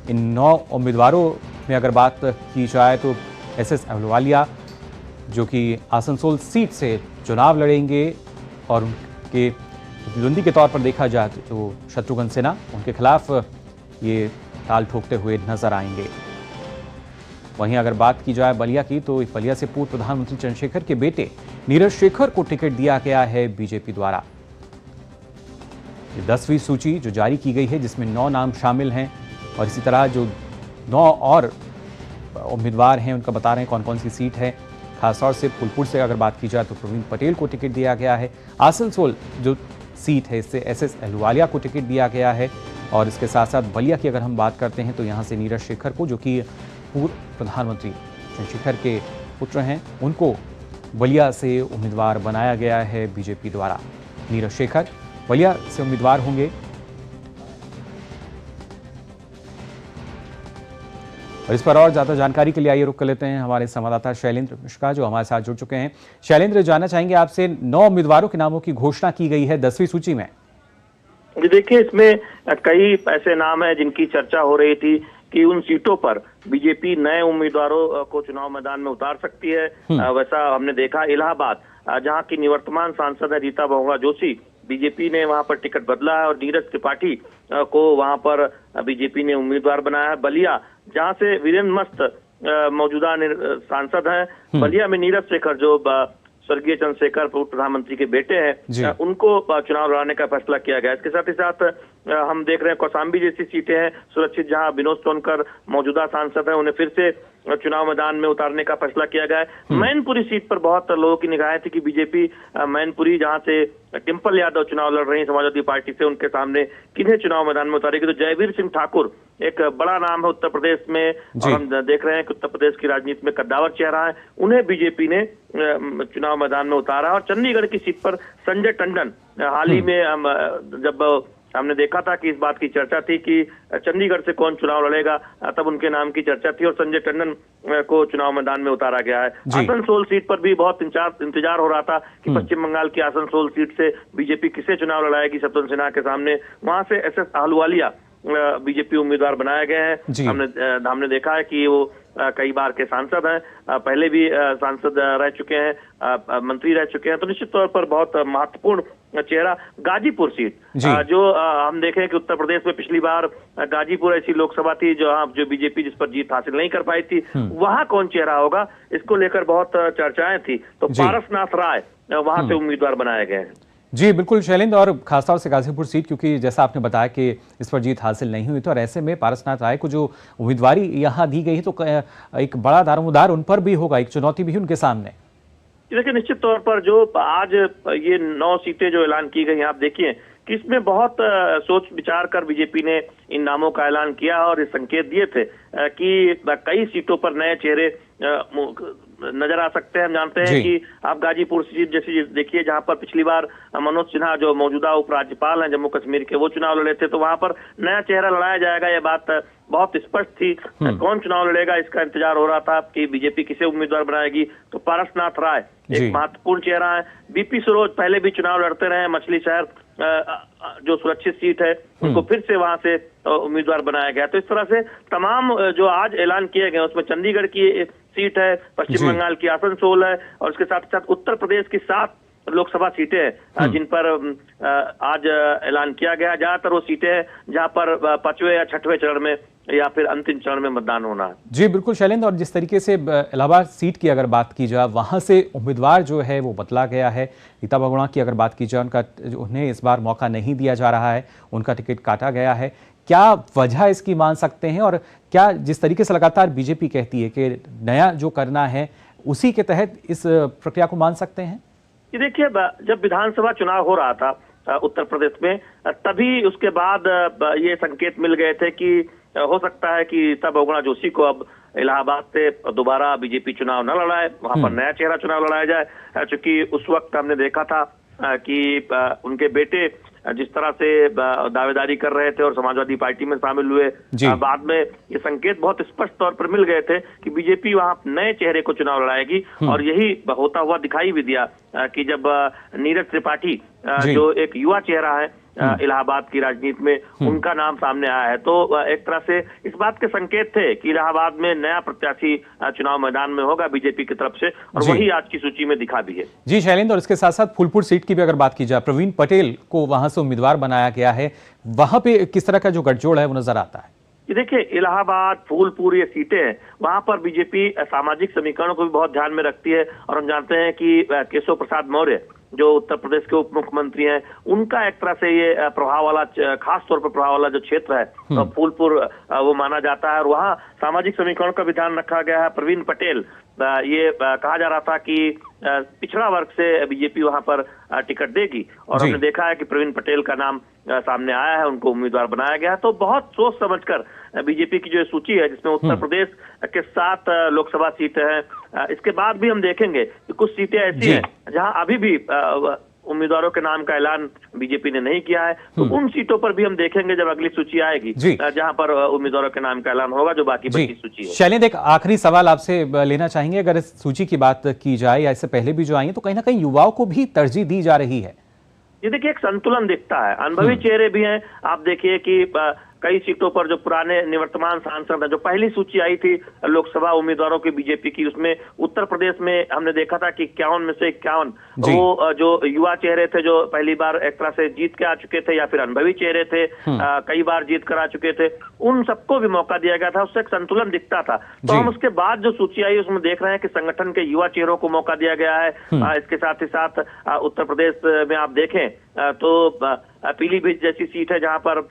इन 9 उम्मीदवारों में अगर बात की जाए तो एसएस अहलूवालिया जो कि आसनसोल सीट से चुनाव लड़ेंगे, और उनके प्रतिद्वंदी के तौर पर देखा जाए तो शत्रुघ्न सिन्हा, उनके खिलाफ ये ताल ठोकते हुए नजर आएंगे। वहीं अगर बात की जाए बलिया की, तो बलिया से पूर्व प्रधानमंत्री चंद्रशेखर के बेटे नीरज शेखर को टिकट दिया गया है बीजेपी द्वारा। 10वीं सूची जो जारी की गई है, जिसमें 9 नाम शामिल हैं, और इसी तरह जो 9 और उम्मीदवार हैं उनका बता रहे हैं कौन कौन सी सीट है। खासतौर से फूलपुर से अगर बात की जाए तो प्रवीण पटेल को टिकट दिया गया है। आसनसोल जो सीट है, इससे एसएस अहलूवालिया को टिकट दिया गया है। और इसके साथ साथ बलिया की अगर हम बात करते हैं तो यहाँ से नीरज शेखर को, जो कि पूर्व प्रधानमंत्री चंद्रशेखर के पुत्र हैं, उनको बलिया से उम्मीदवार बनाया गया है बीजेपी द्वारा। नीरज शेखर बलिया से उम्मीदवार होंगे। और इस पर और ज्यादा जानकारी के लिए आइए रुक कर लेते हैं हमारे संवाददाता शैलेंद्र मिश्रा, जो हमारे साथ जुड़ चुके हैं। शैलेंद्र, जानना चाहेंगे आपसे, 9 उम्मीदवारों के नामों की घोषणा की गई है 10वीं सूची में। देखिए, इसमें कई ऐसे नाम हैं जिनकी चर्चा हो रही थी कि उन सीटों पर बीजेपी नए उम्मीदवारों को चुनाव मैदान में उतार सकती है। वैसा हमने देखा इलाहाबाद जहां की निवर्तमान सांसद है रीता बहुगुणा जोशी, बीजेपी ने वहां पर टिकट बदला है और नीरज त्रिपाठी को वहां पर बीजेपी ने उम्मीदवार बनाया है। बलिया, जहां से वीरेंद्र मस्त मौजूदा सांसद हैं, बलिया में नीरज शेखर जो स्वर्गीय चंद्रशेखर पूर्व प्रधानमंत्री के बेटे हैं, उनको चुनाव लड़ाने का फैसला किया गया। इसके साथ ही साथ हम देख रहे हैं कौशाम्बी जैसी सीटें हैं सुरक्षित, जहां विनोद सोनकर मौजूदा सांसद हैं, उन्हें फिर से चुनाव मैदान में उतारने का फैसला किया गया है। मैनपुरी सीट पर बहुत लोगों की निगाहें थी कि बीजेपी मैनपुरी, जहां से डिंपल यादव चुनाव लड़ रही है समाजवादी पार्टी से, उनके सामने किन्हें चुनाव मैदान में उतारेगी। तो जयवीर सिंह ठाकुर एक बड़ा नाम है उत्तर प्रदेश में, और हम देख रहे हैं कि उत्तर प्रदेश की राजनीति में कद्दावर चेहरा है, उन्हें बीजेपी ने चुनाव मैदान में उतारा। और चंडीगढ़ की सीट पर संजय टंडन, हाल ही में जब हमने देखा था कि इस बात की चर्चा थी कि चंडीगढ़ से कौन चुनाव लड़ेगा, तब उनके नाम की चर्चा थी और संजय टंडन को चुनाव मैदान में उतारा गया है। आसनसोल सीट पर भी बहुत इंतजार हो रहा था कि पश्चिम बंगाल की आसनसोल सीट से बीजेपी किसे चुनाव लड़ाएगी शत्रुघ्न सिन्हा के सामने। वहां से एसएस आहलूवालिया बीजेपी उम्मीदवार बनाए गए हैं। हमने देखा है कि वो कई बार के सांसद हैं, पहले भी सांसद रह चुके हैं, मंत्री रह चुके हैं। तो निश्चित तौर पर बहुत महत्वपूर्ण चेहरा। गाजीपुर सीट, जो हम देखें कि उत्तर प्रदेश में पिछली बार गाजीपुर ऐसी लोकसभा थी जो बीजेपी जिस पर जीत हासिल नहीं कर पाई थी, वहां कौन चेहरा होगा, इसको लेकर बहुत चर्चाएं थी। तो पारसनाथ राय वहां से उम्मीदवार बनाए गए हैं। जी बिल्कुल शैलेंद्र, और खासतौर से गाजीपुर सीट, क्योंकि जैसा आपने बताया कि इस पर जीत हासिल नहीं हुई, तो और ऐसे में पारसनाथ राय को जो उम्मीदवारी यहाँ दी गई है, तो एक बड़ा दारोमदार उन पर भी होगा, एक चुनौती भी उनके सामने। देखिए निश्चित तौर पर जो आज ये 9 सीटें जो ऐलान की गई, आप देखिए कि इसमें बहुत सोच विचार कर बीजेपी ने इन नामों का ऐलान किया और संकेत दिए थे कि कई सीटों पर नए चेहरे नजर आ सकते हैं। हम जानते हैं कि आप गाजीपुर सीट जैसी देखिए, जहां पर पिछली बार मनोज सिन्हा जो मौजूदा उपराज्यपाल हैं जम्मू कश्मीर के, वो चुनाव लड़े थे, तो वहां पर नया चेहरा लड़ाया जाएगा, ये बात बहुत स्पष्ट थी। कौन चुनाव लड़ेगा इसका इंतजार हो रहा था कि बीजेपी किसे उम्मीदवार बनाएगी। तो पारसनाथ राय एक महत्वपूर्ण चेहरा है। बीपी सरोज पहले भी चुनाव लड़ते रहे, मछली शहर जो सुरक्षित सीट है उनको फिर से वहां से उम्मीदवार बनाया गया। तो इस तरह से तमाम जो आज ऐलान किए गए उसमें चंडीगढ़ की सीट है, पश्चिम बंगाल की आसनसोल है, और उसके साथ साथ उत्तर प्रदेश की 7 लोकसभा सीटें हैं जिन पर आज ऐलान किया गया। ज्यादातर वो सीटें हैं जहां पर 5वें या 6वें चरण में या फिर अंतिम चरण में मतदान होना है। जी बिल्कुल शैलेंद्र, और जिस तरीके से इलाहाबाद सीट की अगर बात की जाए, वहां से उम्मीदवार जो है वो बदला गया है। रीता बहुगुणा की अगर बात की जाए, उन्हें इस बार मौका नहीं दिया जा रहा है, उनका टिकट काटा गया है। क्या वजह इसकी मान सकते हैं, और क्या जिस तरीके से लगातार बीजेपी कहती है कि नया जो करना है उसी के तहत इस प्रक्रिया को मान सकते हैं? देखिए, जब विधानसभा चुनाव हो रहा था उत्तर प्रदेश में, तभी उसके बाद ये संकेत मिल गए थे कि हो सकता है कि रीता बहुगुणा जोशी को अब इलाहाबाद से दोबारा बीजेपी चुनाव न लड़ाए, वहां पर नया चेहरा चुनाव लड़ाया जाए। चूंकि उस वक्त हमने देखा था कि उनके बेटे जिस तरह से दावेदारी कर रहे थे और समाजवादी पार्टी में शामिल हुए, बाद में ये संकेत बहुत स्पष्ट तौर पर मिल गए थे कि बीजेपी वहां नए चेहरे को चुनाव लड़ाएगी। और यही होता हुआ दिखाई भी दिया कि जब नीरज त्रिपाठी जो एक युवा चेहरा है इलाहाबाद की राजनीति में, उनका नाम सामने आया है, तो एक तरह से इस बात के संकेत थे कि इलाहाबाद में नया प्रत्याशी चुनाव मैदान में होगा बीजेपी की तरफ से, और वही आज की सूची में दिखा भी है। जी शैलेंद्र, और इसके साथ साथ फूलपुर सीट की भी अगर बात की जाए, प्रवीण पटेल को वहां से उम्मीदवार बनाया गया है, वहां पे किस तरह का जो गठजोड़ है वो नजर आता है? देखिए, इलाहाबाद, फूलपुर ये सीटें हैं, वहां पर बीजेपी सामाजिक समीकरणों को भी बहुत ध्यान में रखती है। और हम जानते हैं कि केशव प्रसाद मौर्य जो उत्तर प्रदेश के उप मुख्यमंत्री हैं, उनका एक तरह से ये प्रभाव वाला, खास तौर पर प्रभाव वाला जो क्षेत्र है तो फूलपुर वो माना जाता है, और वहाँ सामाजिक समीकरणों का भी ध्यान रखा गया है। प्रवीण पटेल, ये कहा जा रहा था कि पिछड़ा वर्ग से बीजेपी वहां पर टिकट देगी, और हमने देखा है कि प्रवीण पटेल का नाम सामने आया है, उनको उम्मीदवार बनाया गया है। तो बहुत सोच समझकर बीजेपी की जो सूची है, जिसमें उत्तर प्रदेश के 7 लोकसभा सीटें हैं, इसके बाद भी हम देखेंगे कि कुछ सीटें ऐसी हैं जहां अभी भी उम्मीदवारों के नाम का ऐलान बीजेपी ने नहीं किया है। तो उन सीटों पर भी हम देखेंगे जब अगली सूची आएगी, जहां पर उम्मीदवारों के नाम का ऐलान होगा, जो बाकी बची सूची है। शैलेंद्र, एक आखिरी सवाल आपसे लेना चाहेंगे। अगर इस सूची की बात की जाए या इससे पहले भी जो आई है, तो कहीं ना कहीं युवाओं को भी तरजीह दी जा रही है। ये देखिए, एक संतुलन दिखता है, अनुभवी चेहरे भी हैं। आप देखिए कि कई सीटों पर जो पुराने निवर्तमान सांसद हैं, जो पहली सूची आई थी लोकसभा उम्मीदवारों की बीजेपी की, उसमें उत्तर प्रदेश में हमने देखा था कि 51 में से 51 वो जो युवा चेहरे थे जो पहली बार एक तरह से जीत के आ चुके थे या फिर अनुभवी चेहरे थे, कई बार जीत कर आ चुके थे, उन सबको भी मौका दिया गया था। उससे एक संतुलन दिखता था। तो हम उसके बाद जो सूची आई उसमें देख रहे हैं कि संगठन के युवा चेहरों को मौका दिया गया है। इसके साथ ही साथ उत्तर प्रदेश में आप देखें तो पीलीभीत जैसी सीट है जहां पर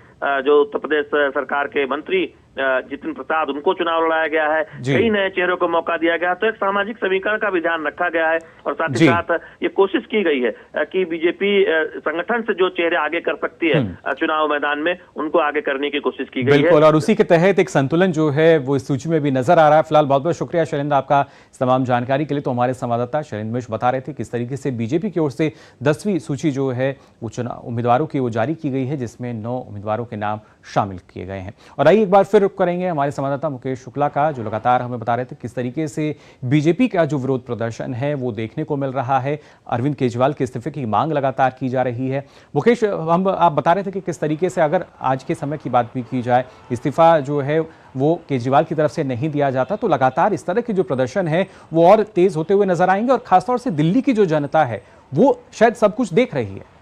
जो उत्तर प्रदेश सरकार के मंत्री जितिन प्रसाद, उनको चुनाव लड़ाया गया है। कई नए चेहरों को मौका दिया गया। तो एक सामाजिक समीकरण का भी ध्यान रखा गया है और साथ ही साथ ये कोशिश की गई है कि बीजेपी संगठन से जो चेहरे आगे कर सकती है चुनाव मैदान में, उनको आगे करने की कोशिश की गई है। बिल्कुल, और उसी के तहत एक संतुलन जो है वो इस सूची में भी नजर आ रहा है। फिलहाल बहुत बहुत शुक्रिया शैलेंद्र आपका इस तमाम जानकारी के लिए। तो हमारे संवाददाता शैलेंद्र मिश्र बता रहे थे किस तरीके से बीजेपी की ओर से 10वीं सूची जो है वो चुनाव उम्मीदवारों की वो जारी की गई है, जिसमें 9 उम्मीदवारों के नाम शामिल किए गए हैं। और आइए एक बार फिर रुख करेंगे हमारे संवाददाता मुकेश शुक्ला का, जो लगातार हमें बता रहे थे किस तरीके से बीजेपी का जो विरोध प्रदर्शन है वो देखने को मिल रहा है। अरविंद केजरीवाल के इस्तीफे की मांग लगातार की जा रही है। मुकेश, आप बता रहे थे कि किस तरीके से अगर आज के समय की बात भी की जाए, इस्तीफा जो है वो केजरीवाल की तरफ से नहीं दिया जाता तो लगातार इस तरह के जो प्रदर्शन है वो और तेज होते हुए नजर आएंगे। और खासतौर से दिल्ली की जो जनता है वो शायद सब कुछ देख रही है।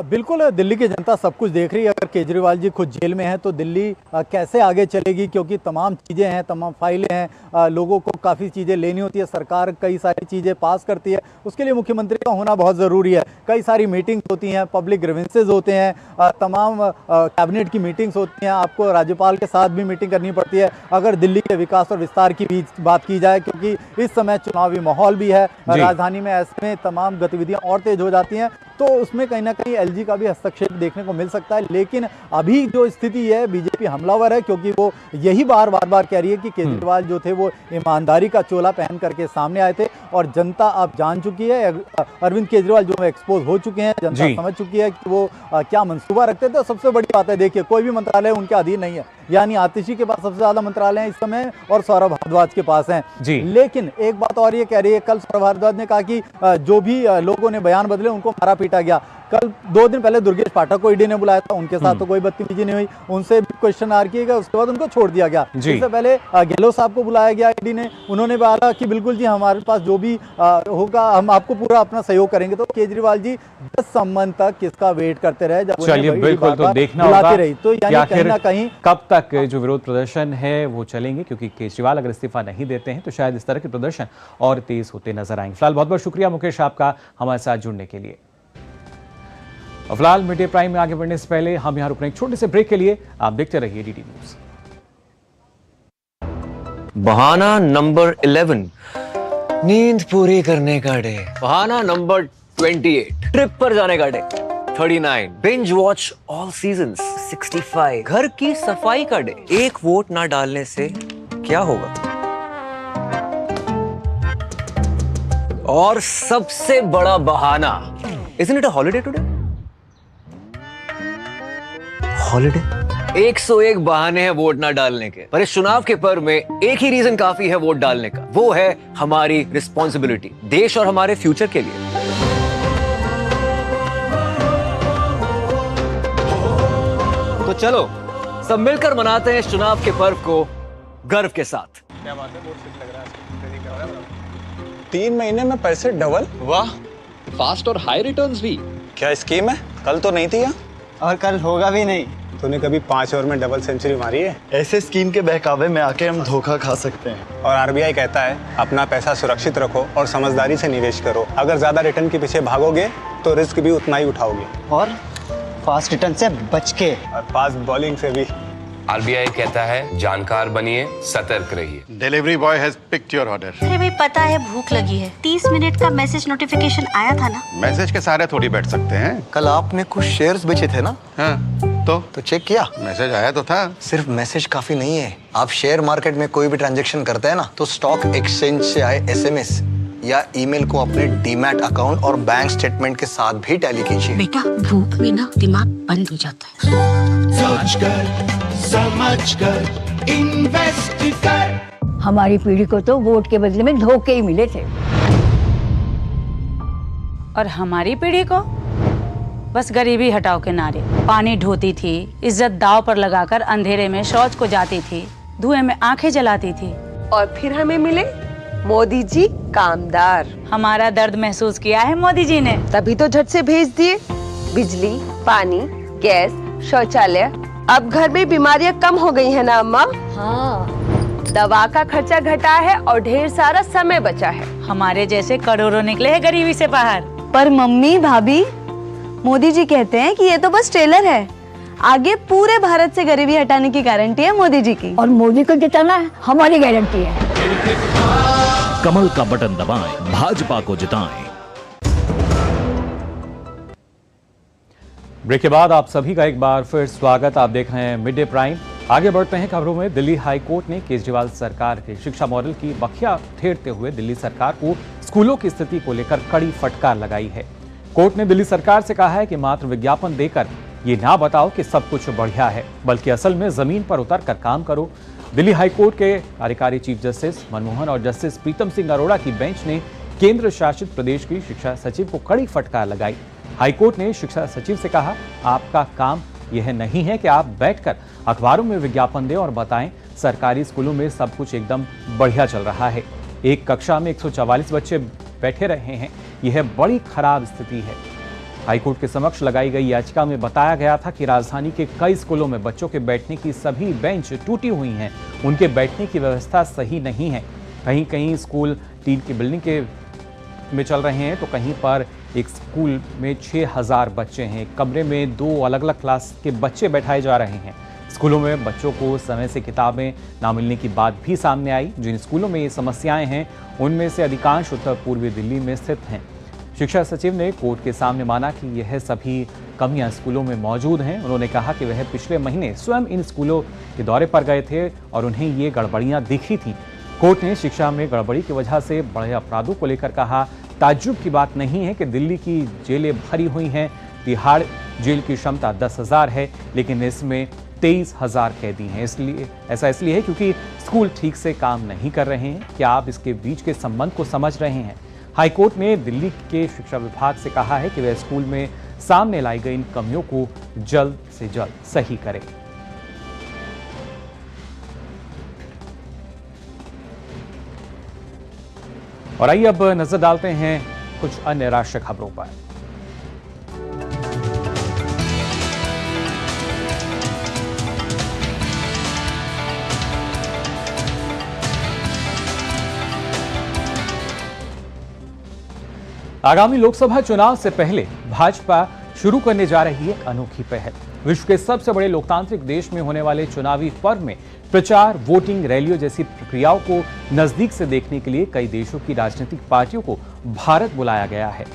बिल्कुल, दिल्ली की जनता सब कुछ देख रही है। अगर केजरीवाल जी खुद जेल में हैं तो दिल्ली कैसे आगे चलेगी, क्योंकि तमाम चीज़ें हैं, तमाम फाइलें हैं, लोगों को काफ़ी चीज़ें लेनी होती है, सरकार कई सारी चीज़ें पास करती है, उसके लिए मुख्यमंत्री का होना बहुत ज़रूरी है। कई सारी मीटिंग्स होती हैं, पब्लिक ग्रीवेंसेज होते हैं, तमाम कैबिनेट की मीटिंग्स होती हैं, आपको राज्यपाल के साथ भी मीटिंग करनी पड़ती है अगर दिल्ली के विकास और विस्तार की भी बात की जाए, क्योंकि इस समय चुनावी माहौल भी है राजधानी में। ऐसे में तमाम गतिविधियाँ और तेज हो जाती हैं, तो उसमें कहीं ना कहीं एलजी का भी हस्तक्षेप देखने को मिल सकता है। लेकिन अभी जो स्थिति है, बीजेपी हमलावर है, क्योंकि वो यही बार बार कह रही है कि केजरीवाल जो थे वो ईमानदारी का चोला पहन करके सामने आए थे और जनता अब जान चुकी है, अरविंद केजरीवाल जो एक्सपोज हो चुके हैं, जनता समझ चुकी है कि वो क्या मंसूबा रखते थे। सबसे बड़ी बात है, देखिए कोई भी मंत्रालय उनके अधीन नहीं है, यानी आतिशी के पास सबसे ज्यादा मंत्रालय हैं इस समय और सौरभ भारद्वाज के पास हैं। लेकिन एक बात और ये कह रही है, कल सौरभ भारद्वाज ने कहा कि जो भी लोगों ने बयान बदले उनको मारा पीटा गया। कल 2 दिन पहले दुर्गेश पाठक को ईडी ने बुलाया था, उनके साथ तो कोई बदतमीजी नहीं हुई, उनसे भी क्वेश्चन आर किए गए, उसके बाद उनको छोड़ दिया गया। इससे पहले गहलोत साहब को बुलाया गया ईडी ने, उन्होंने बोला कि बिल्कुल जी हमारे पास जो भी होगा हम आपको पूरा अपना सहयोग करेंगे। तो केजरीवाल जी 10 सम्मन तक किसका वेट करते रहे, जब चलिए बिल्कुल तो देखना होगा रही, तो यानी कहीं ना कहीं कब तक जो विरोध प्रदर्शन है वो चलेंगे, क्योंकि केजरीवाल अगर इस्तीफा नहीं देते हैं तो शायद इस तरह के प्रदर्शन और तेज होते नजर आएंगे। फिलहाल बहुत बहुत शुक्रिया मुकेश आपका हमारे साथ जुड़ने के लिए। फिलहाल मीडिया प्राइम में आगे बढ़ने से पहले हम यहां रुक रहे हैं एक छोटे से ब्रेक के लिए। आप देखते रहिए डीडी न्यूज। बहाना नंबर 11, नींद पूरी करने का डे। बहाना नंबर 28, ट्रिप पर जाने का day. 39, binge watch all seasons. 65, घर की सफाई का डे। एक वोट ना डालने से क्या होगा? और सबसे बड़ा बहाना, isn't it a holiday today? Holiday. 101 बहाने हैं वोट ना डालने के, पर इस चुनाव के पर्व में एक ही रीजन काफी है वोट डालने का, वो है हमारी रिस्पॉन्सिबिलिटी देश और हमारे फ्यूचर के लिए। तो चलो सब मिलकर मनाते हैं इस चुनाव के पर्व को गर्व के साथ। क्या बात है, बहुत सही लग रहा है। 3 महीने में पैसे डबल, वाह, फास्ट और हाई रिटर्न्स भी। क्या स्कीम है? कल तो नहीं थी यहाँ, और कल होगा भी नहीं। तूने कभी 5 ओवर में डबल सेंचुरी मारी है? ऐसे स्कीम के बहकावे में आके हम धोखा खा सकते हैं। और आरबीआई कहता है अपना पैसा सुरक्षित रखो और समझदारी से निवेश करो। अगर ज्यादा रिटर्न के पीछे भागोगे तो रिस्क भी उतना ही उठाओगे, और फास्ट रिटर्न से बच के, और फास्ट बॉलिंग से भी। आरबीआई कहता है जानकार बनिए, सतर्क रहिए। Delivery boy has picked your order. अरे भाई पता है भूख लगी है। 30 मिनट का मैसेज नोटिफिकेशन आया था ना। मैसेज के सारे थोड़ी बैठ सकते हैं। कल आपने कुछ शेयर्स बेचे थे ना? हाँ, तो चेक किया? मैसेज आया तो था। सिर्फ मैसेज काफी नहीं है। आप शेयर मार्केट में कोई भी ट्रांजैक्शन करते हैं ना, तो स्टॉक एक्सचेंज से आए एसएमएस या ईमेल को अपने डीमैट अकाउंट और बैंक स्टेटमेंट के साथ भी टैली कीजिए। बेटा भूख में ना दिमाग बंद हो जाता है। सोच कर, समझ कर, इन्वेस्ट कर। हमारी पीढ़ी को तो वोट के बदले में धोखे ही मिले थे, और हमारी पीढ़ी को बस गरीबी हटाओ के नारे। पानी ढोती थी, इज्जत दाव पर लगाकर अंधेरे में शौच को जाती थी, धुएं में आंखें जलाती थी। और फिर हमें मिले मोदी जी कामदार। हमारा दर्द महसूस किया है मोदी जी ने, तभी तो झट से भेज दिए बिजली, पानी, गैस, शौचालय। अब घर में बीमारियां कम हो गई है ना अम्मा? हाँ। दवा का खर्चा घटा है और ढेर सारा समय बचा है। हमारे जैसे करोड़ों निकले हैं गरीबी से बाहर। पर मम्मी भाभी, मोदी जी कहते हैं कि ये तो बस ट्रेलर है, आगे पूरे भारत से गरीबी हटाने की गारंटी है मोदी जी की। और मोदी को जिताना हमारी गारंटी है। कमल का बटन दबाएं, भाजपा को जिताएं। ब्रेक के बाद आप सभी का एक बार फिर स्वागत। आप देख रहे हैं मिड डे प्राइम। आगे बढ़ते हैं खबरों में। दिल्ली हाई कोर्ट ने केजरीवाल सरकार के शिक्षा मॉडल की बखिया ठेरते हुए दिल्ली सरकार को स्कूलों की स्थिति को लेकर कड़ी फटकार लगाई है। कोर्ट ने दिल्ली सरकार से कहा है कि मात्र विज्ञापन देकर ये ना बताओ कि सब कुछ बढ़िया है, बल्कि असल में जमीन पर उतर कर काम करो। दिल्ली हाई कोर्ट के कार्यकारी चीफ जस्टिस मनमोहन और जस्टिस प्रीतम सिंह अरोड़ा की बेंच ने केंद्र शासित प्रदेश की शिक्षा सचिव को कड़ी फटकार लगाई। हाईकोर्ट ने शिक्षा सचिव से कहा, आपका काम यह नहीं है कि आप बैठकर अखबारों में विज्ञापन दें और बताएं सरकारी स्कूलों में सब कुछ एकदम बढ़िया चल रहा है। एक कक्षा में 144 बच्चे बैठे रहे हैं, यह बड़ी खराब स्थिति है। हाईकोर्ट के समक्ष लगाई गई याचिका में बताया गया था कि राजधानी के कई स्कूलों में बच्चों के बैठने की सभी बेंच टूटी हुई हैं, उनके बैठने की व्यवस्था सही नहीं है। कहीं कहीं स्कूल टीन की बिल्डिंग में चल रहे हैं तो कहीं पर एक स्कूल में 6000 बच्चे हैं, कमरे में 2 अलग अलग क्लास के बच्चे बैठाए जा रहे हैं। स्कूलों में बच्चों को समय से किताबें ना मिलने की बात भी सामने आई। जिन स्कूलों में ये समस्याएं हैं उनमें से अधिकांश उत्तर पूर्वी दिल्ली में स्थित हैं। शिक्षा सचिव ने कोर्ट के सामने माना कि यह सभी कमियां स्कूलों में मौजूद हैं। उन्होंने कहा कि वह पिछले महीने स्वयं इन स्कूलों के दौरे पर गए थे और उन्हें ये गड़बड़ियां दिखी थी। कोर्ट ने शिक्षा में गड़बड़ी की वजह से बढ़े अपराधों को लेकर कहा, ताज्जुब की बात नहीं है कि दिल्ली की जेलें भरी हुई हैं। तिहाड़ जेल की क्षमता 10,000 है, लेकिन इसमें 23,000 कैदी हैं। ऐसा इसलिए है क्योंकि स्कूल ठीक से काम नहीं कर रहे हैं। क्या आप इसके बीच के संबंध को समझ रहे हैं? हाईकोर्ट ने दिल्ली के शिक्षा विभाग से कहा है कि वह स्कूल में सामने लाई गई इन कमियों को जल्द से जल्द सही करे। और आइए अब नजर डालते हैं कुछ अन्य राष्ट्रीय खबरों पर। आगामी लोकसभा चुनाव से पहले भाजपा शुरू करने जा रही है अनोखी पहल। विश्व के सबसे बड़े लोकतांत्रिक देश में होने वाले चुनावी पर्व में प्रचार, वोटिंग, रैलियों जैसी प्रक्रियाओं को नजदीक से देखने के लिए कई देशों की राजनीतिक पार्टियों को भारत बुलाया गया है।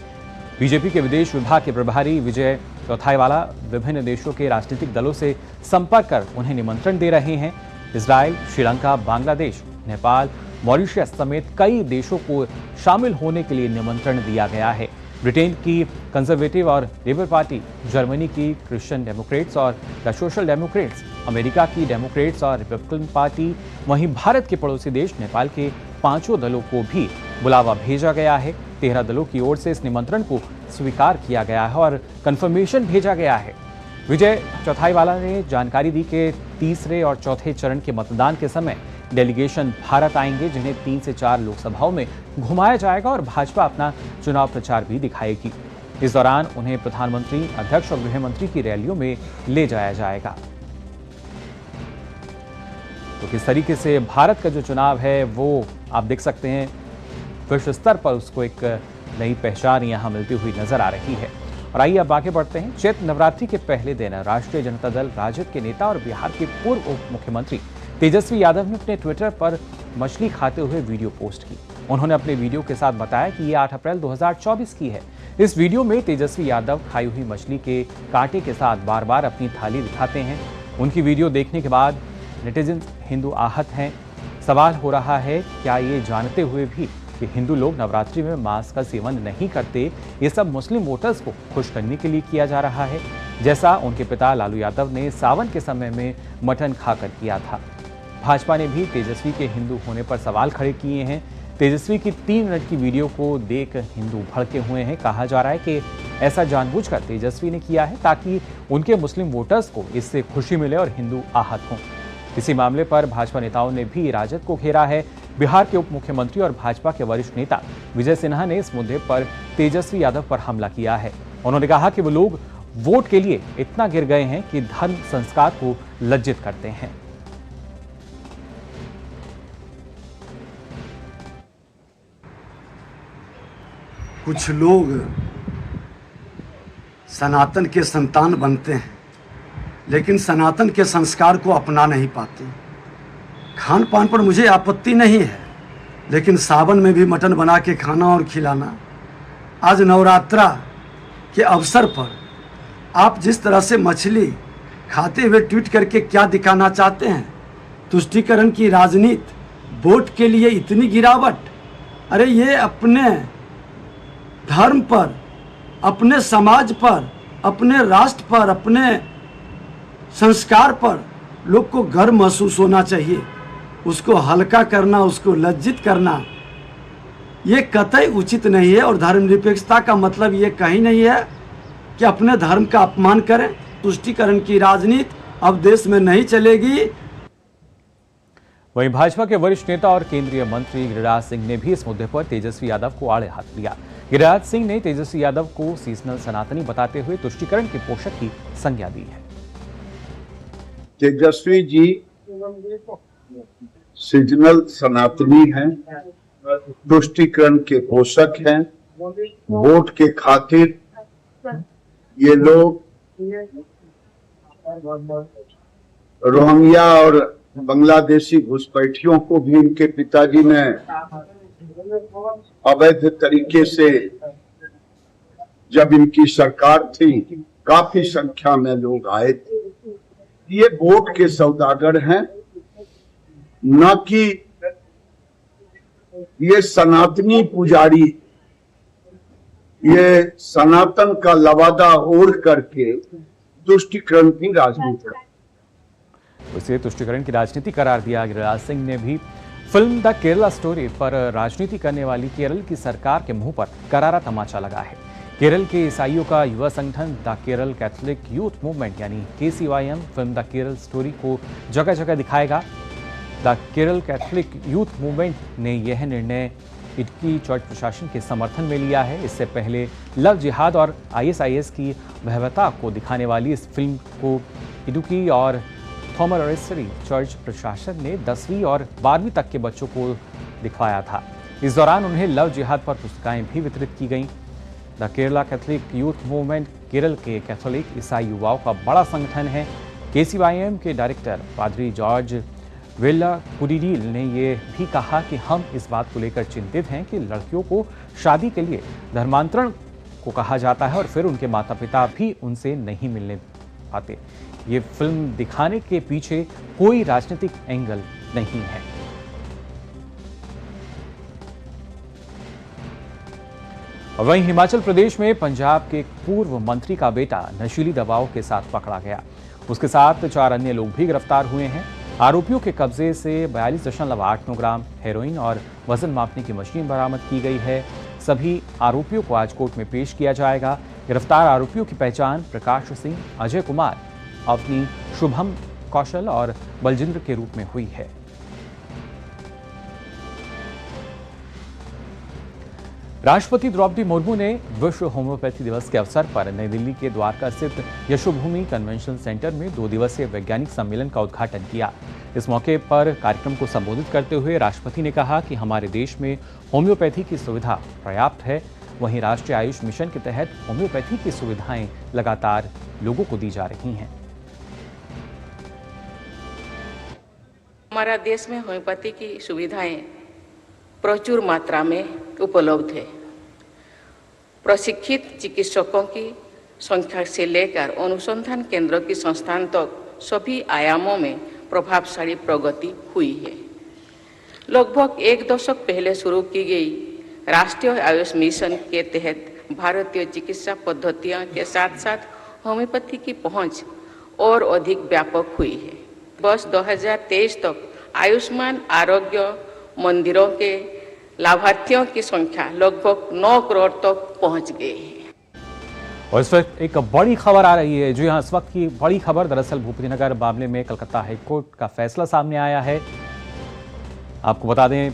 बीजेपी के विदेश विभाग के प्रभारी विजय चौथाईवाला विभिन्न देशों के राजनीतिक दलों से संपर्क कर उन्हें निमंत्रण दे रहे हैं। इजराइल, श्रीलंका, बांग्लादेश, नेपाल, मॉरिशस समेत कई देशों को शामिल होने के लिए निमंत्रण दिया गया है। ब्रिटेन की कंजर्वेटिव और लेबर पार्टी, जर्मनी की क्रिश्चियन डेमोक्रेट्स और द सोशल डेमोक्रेट्स, अमेरिका की डेमोक्रेट्स और रिपब्लिकन पार्टी, वहीं भारत के पड़ोसी देश नेपाल के 5 दलों को भी बुलावा भेजा गया है। 13 दलों की ओर से इस निमंत्रण को स्वीकार किया गया है और कंफर्मेशन भेजा गया है। विजय चौथाईवाला ने जानकारी दी कि तीसरे और चौथे चरण के मतदान के समय डेलीगेशन भारत आएंगे, जिन्हें 3 से 4 लोकसभाओं में घुमाया जाएगा और भाजपा अपना चुनाव प्रचार भी दिखाएगी। इस दौरान उन्हें प्रधानमंत्री, अध्यक्ष और गृह मंत्री की रैलियों में ले जाया जाएगा। तो किस तरीके से भारत का जो चुनाव है वो आप देख सकते हैं, विश्व स्तर पर उसको एक नई पहचान यहां मिलती हुई नजर आ रही है। और आइए अब आगे बढ़ते हैं। चैत्र नवरात्रि के पहले दिन राष्ट्रीय जनता दल राजद के नेता और बिहार के पूर्व उप मुख्यमंत्री तेजस्वी यादव ने अपने ट्विटर पर मछली खाते हुए वीडियो पोस्ट की। उन्होंने अपने वीडियो के साथ बताया कि ये 8 अप्रैल 2024 की है। इस वीडियो में तेजस्वी यादव खाई हुई मछली के कांटे के साथ बार बार अपनी थाली दिखाते हैं। उनकी वीडियो देखने के बाद नेटिजन हिंदू आहत हैं। सवाल हो रहा है, क्या ये जानते हुए भी कि हिंदू लोग नवरात्रि में मांस का सेवन नहीं करते, ये सब मुस्लिम वोटर्स को खुश करने के लिए किया जा रहा है, जैसा उनके पिता लालू यादव ने सावन के समय में मटन खाकर किया था। भाजपा ने भी तेजस्वी के हिंदू होने पर सवाल खड़े किए हैं। तेजस्वी की 3 मिनट की वीडियो को देख हिंदू भड़के हुए हैं। कहा जा रहा है कि ऐसा जानबूझकर तेजस्वी ने किया है ताकि उनके मुस्लिम वोटर्स को इससे खुशी मिले और हिंदू आहत हों। इसी मामले पर भाजपा नेताओं ने भी राजद को घेरा है। बिहार के उप मुख्यमंत्री और भाजपा के वरिष्ठ नेता विजय सिन्हा ने इस मुद्दे पर तेजस्वी यादव पर हमला किया है। उन्होंने कहा कि वो लोग वोट के लिए इतना गिर गए हैं कि धर्म संस्कार को लज्जित करते हैं। कुछ लोग सनातन के संतान बनते हैं लेकिन सनातन के संस्कार को अपना नहीं पाते। खान पान पर मुझे आपत्ति नहीं है, लेकिन सावन में भी मटन बना के खाना और खिलाना, आज नवरात्रा के अवसर पर आप जिस तरह से मछली खाते हुए ट्वीट करके क्या दिखाना चाहते हैं? तुष्टीकरण की राजनीति, वोट के लिए इतनी गिरावट। अरे ये अपने धर्म पर, अपने समाज पर, अपने राष्ट्र पर, अपने संस्कार पर लोग को गर्व महसूस होना चाहिए। उसको हल्का करना, उसको लज्जित करना, ये कतई उचित नहीं है। और धर्मनिरपेक्षता का मतलब ये कहीं नहीं है कि अपने धर्म का अपमान करें। तुष्टीकरण की राजनीति अब देश में नहीं चलेगी। वहीं भाजपा के वरिष्ठ नेता और केंद्रीय मंत्री गिरिराज सिंह ने भी इस मुद्दे पर तेजस्वी यादव को आड़े हाथ लिया। गिरिराज सिंह ने तेजस्वी यादव को सीजनल सनातनी बताते हुए तुष्टीकरण के पोषक की संज्ञा दी है। तेजस्वी जी सीजनल सनातनी हैं, तुष्टीकरण के पोषक हैं। वोट के खातिर ये लोग रोहिंग्या और बांग्लादेशी घुसपैठियों को भी इनके पिताजी ने अवैध तरीके से, जब इनकी सरकार थी, काफी संख्या में लोग आए थे। ये वोट के सौदागर हैं, न कि ये सनातनी पुजारी, ये सनातन का लवादा ओढ़ करके तुष्टीकरण की राजनीति है। उसे तुष्टीकरण की राजनीति करार दिया। गिरिराज सिंह ने भी फिल्म द केरला स्टोरी पर राजनीति करने वाली केरल की सरकार के मुंह पर करारा तमाचा लगा है। केरल के ईसाइयों का युवा संगठन the Kerala Catholic youth movement यानी KCYM film the Kerala story को जगह जगह दिखाएगा। The Kerala Catholic youth movement ने यह निर्णय इडुक्की चर्च प्रशासन के समर्थन में लिया है। इससे पहले लव जिहाद और ISIS की भयावहता को दिखाने वाली इस फिल्म को इडुक्की और थॉमरसरी चर्च प्रशासन ने 10वीं और 12वीं तक के बच्चों को दिखवाया था। इस दौरान उन्हें लव जिहाद पर पुस्तिकाएं भी वितरित की गईं। The Kerala Catholic youth movement Kerala के कैथोलिक ईसाई युवाओं का बड़ा संगठन है। KCYM के डायरेक्टर पादरी जॉर्ज वेल्ला कुडिडील ने यह भी कहा कि हम इस बात को लेकर चिंतित हैं कि लड़कियों को शादी के लिए धर्मांतरण को कहा जाता है और फिर उनके माता पिता भी उनसे नहीं मिलने पाते। ये फिल्म दिखाने के पीछे कोई राजनीतिक एंगल नहीं है। वहीं हिमाचल प्रदेश में पंजाब के एक पूर्व मंत्री का बेटा नशीली दवाओं के साथ पकड़ा गया। उसके साथ 4 अन्य लोग भी गिरफ्तार हुए हैं। आरोपियों के कब्जे से 42.89 ग्राम हेरोइन और वजन मापने की मशीन बरामद की गई है। सभी आरोपियों को आज कोर्ट में पेश किया जाएगा। गिरफ्तार आरोपियों की पहचान प्रकाश सिंह, अजय कुमार, अवनी, शुभम कौशल और बलजिंद्र के रूप में हुई है। राष्ट्रपति द्रौपदी मुर्मू ने विश्व होम्योपैथी दिवस के अवसर पर नई दिल्ली के द्वारका स्थित यशोभूमि कन्वेंशन सेंटर में 2 दिवसीय वैज्ञानिक सम्मेलन का उद्घाटन किया। इस मौके पर कार्यक्रम को संबोधित करते हुए राष्ट्रपति ने कहा कि हमारे देश में होम्योपैथी की सुविधा पर्याप्त है। वहीं राष्ट्रीय आयुष मिशन के तहत होम्योपैथी की सुविधाएं लगातार लोगों को दी जा रही हैं। हमारा देश में होम्योपैथी की सुविधाएं प्रचुर मात्रा में उपलब्ध है। प्रशिक्षित चिकित्सकों की संख्या से लेकर अनुसंधान केंद्रों की संस्थान तक सभी आयामों में प्रभावशाली प्रगति हुई है। लगभग 1 दशक पहले शुरू की गई राष्ट्रीय आयुष मिशन के तहत भारतीय चिकित्सा पद्धतियों के साथ साथ होम्योपैथी की पहुंच और अधिक व्यापक हुई है। वर्ष 2023 तक आयुष्मान आरोग्य मंदिरों के लाभार्थियों की संख्या लगभग 9 करोड़ तक पहुंच गई है। और इस वक्त एक बड़ी खबर आ रही है। जो यहाँ इस वक्त की बड़ी खबर, दरअसल भूपति नगर मामले में कलकत्ता हाईकोर्ट का फैसला सामने आया है। आपको बता दें,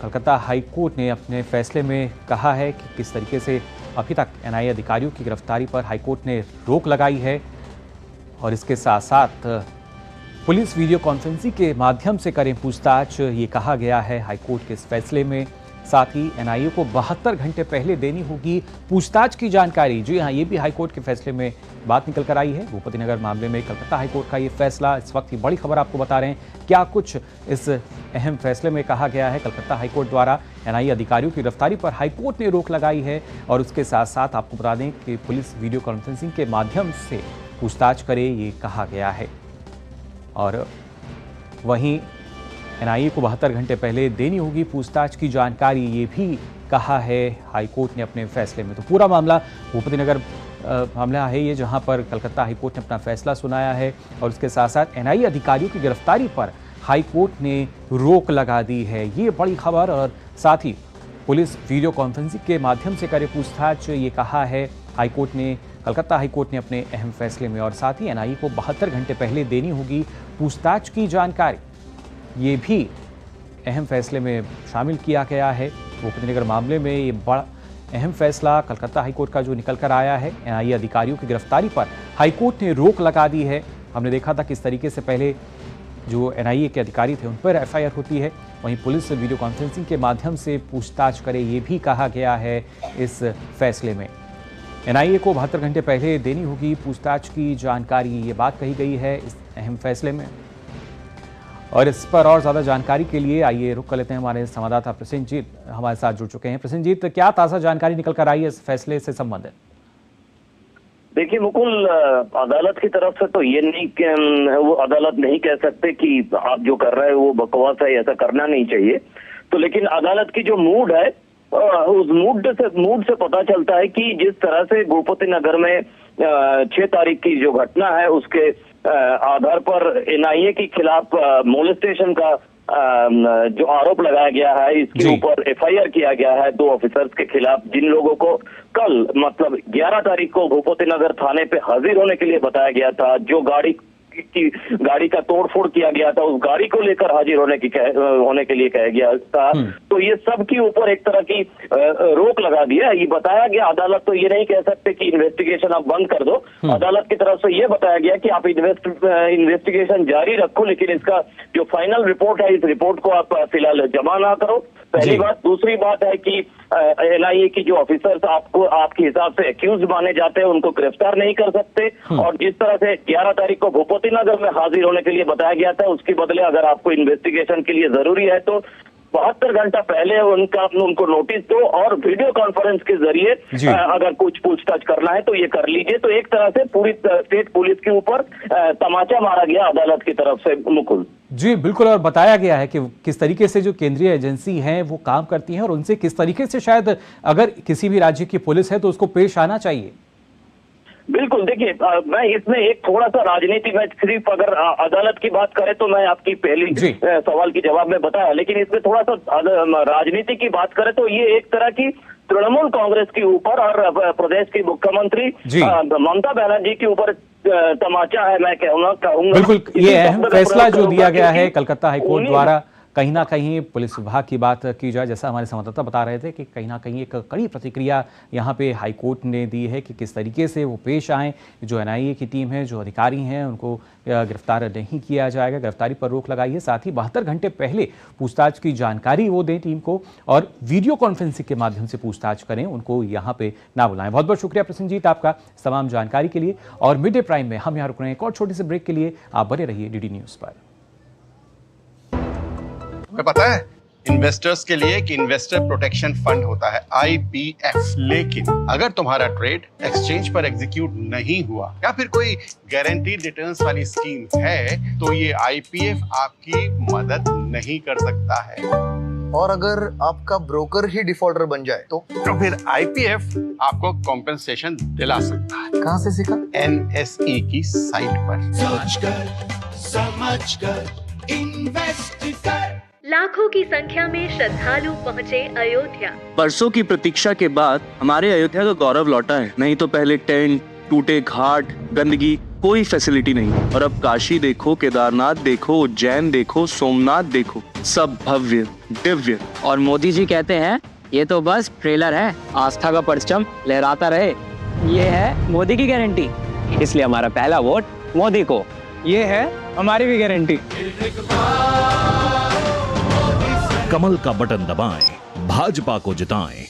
कलकत्ता हाईकोर्ट ने अपने फैसले में कहा है कि किस तरीके से अभी तक एनआईए अधिकारियों की गिरफ्तारी पर हाईकोर्ट ने रोक लगाई है और इसके साथ साथ पुलिस वीडियो कॉन्फ्रेंसिंग के माध्यम से करें पूछताछ, ये कहा गया है हाईकोर्ट के इस फैसले में। साथ ही एनआईए को 72 घंटे पहले देनी होगी पूछताछ की जानकारी। जी हाँ, ये भी हाईकोर्ट के फैसले में बात निकल कर आई है। भूपति नगर मामले में कलकत्ता हाईकोर्ट का ये फैसला, इस वक्त की बड़ी खबर आपको बता रहे हैं क्या कुछ इस अहम फैसले में कहा गया है। कलकत्ता हाईकोर्ट द्वारा एनआईए अधिकारियों की गिरफ्तारी पर हाईकोर्ट ने रोक लगाई है और उसके साथ साथ आपको बता दें कि पुलिस वीडियो कॉन्फ्रेंसिंग के माध्यम से पूछताछ करे, ये कहा गया है। और वहीं एनआईए को 72 घंटे पहले देनी होगी पूछताछ की जानकारी, ये भी कहा है हाईकोर्ट ने अपने फैसले में। तो पूरा मामला भूपति नगर मामला है ये, जहां पर कलकत्ता हाईकोर्ट ने अपना फैसला सुनाया है और उसके साथ साथ एनआईए अधिकारियों की गिरफ्तारी पर हाईकोर्ट ने रोक लगा दी है। ये बड़ी खबर। और साथ ही पुलिस वीडियो कॉन्फ्रेंसिंग के माध्यम से करे पूछताछ, ये कहा है हाईकोर्ट ने, कलकत्ता हाईकोर्ट ने अपने अहम फैसले में। और साथ ही एनआईए को 72 घंटे पहले देनी होगी पूछताछ की जानकारी, ये भी अहम फैसले में शामिल किया गया है। भूपति नगर मामले में ये बड़ा अहम फैसला कलकत्ता हाईकोर्ट का जो निकल कर आया है। एनआईए अधिकारियों की गिरफ्तारी पर हाईकोर्ट ने रोक लगा दी है। हमने देखा था किस तरीके से पहले जो एनआईए के अधिकारी थे उन पर एफआईआर होती है, वहीं पुलिस वीडियो कॉन्फ्रेंसिंग के माध्यम से पूछताछ करे, ये भी कहा गया है इस फैसले में। एनआईए को 72 घंटे पहले देनी होगी पूछताछ की जानकारी, ये बात कही गई है इस अहम फैसले में। और इस पर और ज्यादा जानकारी के लिए आइए रुक कर लेते हैं, हमारे संवाददाता प्रसेनजीत हमारे साथ जुड़ चुके हैं। प्रसेनजीत, क्या ताज़ा जानकारी निकल कर आई है इस फैसले से संबंधित? देखिए मुकुल, अदालत की तरफ से तो ये नहीं, वो अदालत नहीं कह सकते कि आप जो कर रहे हैं वो बकवास है, ऐसा करना नहीं चाहिए। तो लेकिन अदालत की जो मूड है, उस मूड से पता चलता है कि जिस तरह से भूपति नगर में 6 तारीख की जो घटना है उसके आधार पर एनआईए के खिलाफ मोलेस्टेशन का जो आरोप लगाया गया है, इसके ऊपर एफआईआर किया गया है 2 ऑफिसर्स के खिलाफ, जिन लोगों को कल मतलब 11 तारीख को भूपति नगर थाने पे हाजिर होने के लिए बताया गया था। जो गाड़ी का तोड़फोड़ किया गया था, उस गाड़ी को लेकर हाजिर होने के लिए कहा गया था। तो ये सब के ऊपर एक तरह की रोक लगा दिया। ये बताया गया, अदालत तो ये नहीं कह सकते कि इन्वेस्टिगेशन आप बंद कर दो। अदालत की तरफ से ये बताया गया कि आप इन्वेस्टिगेशन जारी रखो, लेकिन इसका जो फाइनल रिपोर्ट है, इस रिपोर्ट को आप फिलहाल जमा ना करो। पहली बात। दूसरी बात है कि एनआईए की जो ऑफिसर्स आपके हिसाब से एक्यूज माने जाते हैं, उनको गिरफ्तार नहीं कर सकते। और जिस तरह से 11 तारीख को भूपति नगर में हाजिर होने के लिए बताया गया था, उसके बदले अगर आपको इन्वेस्टिगेशन के लिए जरूरी है तो 72 घंटा पहले उनको नोटिस दो और वीडियो कॉन्फ्रेंस के जरिए अगर कुछ पूछताछ करना है तो ये कर लीजिए। तो एक तरह से पूरी स्टेट पुलिस के ऊपर तमाचा मारा गया अदालत की तरफ से, मुकुल। जी बिल्कुल। और बताया गया है कि किस तरीके से जो केंद्रीय एजेंसी हैं वो काम करती हैं और उनसे किस तरीके से शायद अगर किसी भी राज्य की पुलिस है तो उसको पेश आना चाहिए। बिल्कुल। देखिए, मैं इसमें एक थोड़ा सा राजनीति में, सिर्फ अगर अदालत की बात करें तो मैं आपकी पहली सवाल की जवाब में बताया, लेकिन इसमें थोड़ा सा राजनीति की बात करें तो ये एक तरह की तृणमूल कांग्रेस के ऊपर और प्रदेश की मुख्यमंत्री ममता बनर्जी के ऊपर तमाचा है, मैं कहूँगा। बिल्कुल, ये अहम फैसला जो दिया गया है कलकत्ता हाईकोर्ट द्वारा, कहीं ना कहीं पुलिस विभाग की बात की जाए, जैसा हमारे संवाददाता बता रहे थे कि कहीं ना कहीं एक कड़ी प्रतिक्रिया यहाँ पे हाईकोर्ट ने दी है कि किस तरीके से वो पेश आएँ। जो एनआईए की टीम है, जो अधिकारी हैं, उनको गिरफ्तार नहीं किया जाएगा, गिरफ्तारी पर रोक लगाई है। साथ ही 72 घंटे पहले पूछताछ की जानकारी वो दें टीम को और वीडियो कॉन्फ्रेंसिंग के माध्यम से पूछताछ करें, उनको यहाँ पे ना बुलाएं। बहुत बहुत शुक्रिया प्रसेनजीत आपका तमाम जानकारी के लिए। और मिड डे प्राइम में हम यहाँ रुक रहे हैं एक और छोटी सी ब्रेक के लिए। आप बने रहिए डीडी न्यूज पर। तुम्हें पता है इन्वेस्टर्स के लिए एक इन्वेस्टर प्रोटेक्शन फंड होता है, IPF। लेकिन अगर तुम्हारा ट्रेड एक्सचेंज पर एग्जीक्यूट नहीं हुआ या फिर कोई गारंटीड रिटर्न्स वाली स्कीम है तो ये IPF आपकी मदद नहीं कर सकता है। और अगर आपका ब्रोकर ही डिफॉल्टर बन जाए तो फिर IPF आपको कॉम्पेंसेशन दिला सकता है। कहाँ से सीखा? NSE की साइट पर। सोच कर समझ कर इन्वेस्ट कर। लाखों की संख्या में श्रद्धालु पहुँचे अयोध्या। बरसों की प्रतीक्षा के बाद हमारे अयोध्या का गौरव लौटा है। नहीं तो पहले टेंट, टूटे घाट, गंदगी, कोई फैसिलिटी नहीं। और अब काशी देखो, केदारनाथ देखो, उज्जैन देखो, सोमनाथ देखो, सब भव्य दिव्य। और मोदी जी कहते हैं ये तो बस ट्रेलर है, आस्था का परचम लहराता रहे। ये है मोदी की गारंटी, इसलिए हमारा पहला वोट मोदी को। ये है हमारी भी गारंटी। कमल का बटन दबाएं, भाजपा को जिताएं।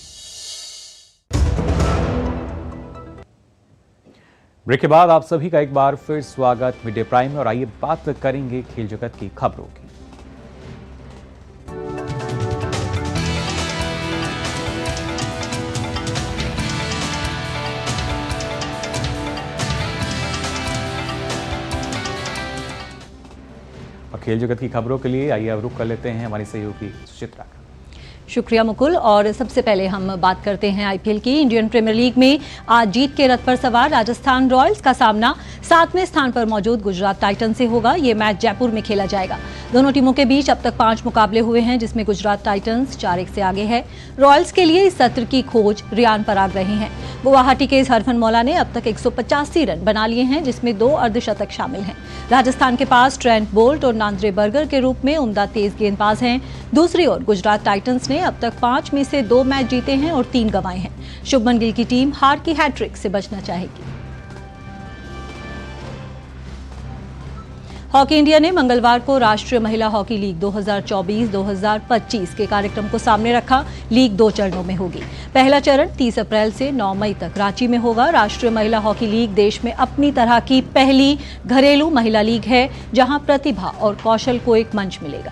ब्रेक के बाद आप सभी का एक बार फिर स्वागत मिड डे प्राइम में। और आइए बात करेंगे खेल जगत की खबरों की। और खेल जगत की खबरों के लिए आइए अब रुख कर लेते हैं हमारी सहयोगी सुचित्रा का। शुक्रिया मुकुल। और सबसे पहले हम बात करते हैं आईपीएल की। इंडियन प्रीमियर लीग में आज जीत के रथ पर सवार राजस्थान रॉयल्स का सामना 7वें स्थान पर मौजूद गुजरात टाइटन से होगा। ये मैच जयपुर में खेला जाएगा। दोनों टीमों के बीच अब तक 5 मुकाबले हुए हैं, जिसमें गुजरात टाइटंस 4-1 से आगे है। रॉयल्स के लिए इस सत्र की खोज रियान पराग रहे हैं। गुवाहाटी के हरफनमौला ने अब तक 185 रन बना लिए हैं, जिसमें 2 अर्धशतक शामिल हैं। राजस्थान के पास ट्रेंट बोल्ट और नांद्रे बर्गर के रूप में उम्दा तेज गेंदबाज हैं। दूसरी ओर गुजरात टाइटंस ने अब तक 5 में से 2 मैच जीते हैं और 3 गंवाए हैं। शुभमन गिल की टीम हार की हैट्रिक से बचना चाहेगी। हॉकी इंडिया ने मंगलवार को राष्ट्रीय महिला हॉकी लीग 2024-2025 के कार्यक्रम को सामने रखा। लीग 2 चरणों में होगी। पहला चरण 30 अप्रैल से 9 मई तक रांची में होगा। राष्ट्रीय महिला हॉकी लीग देश में अपनी तरह की पहली घरेलू महिला लीग है, जहां प्रतिभा और कौशल को एक मंच मिलेगा।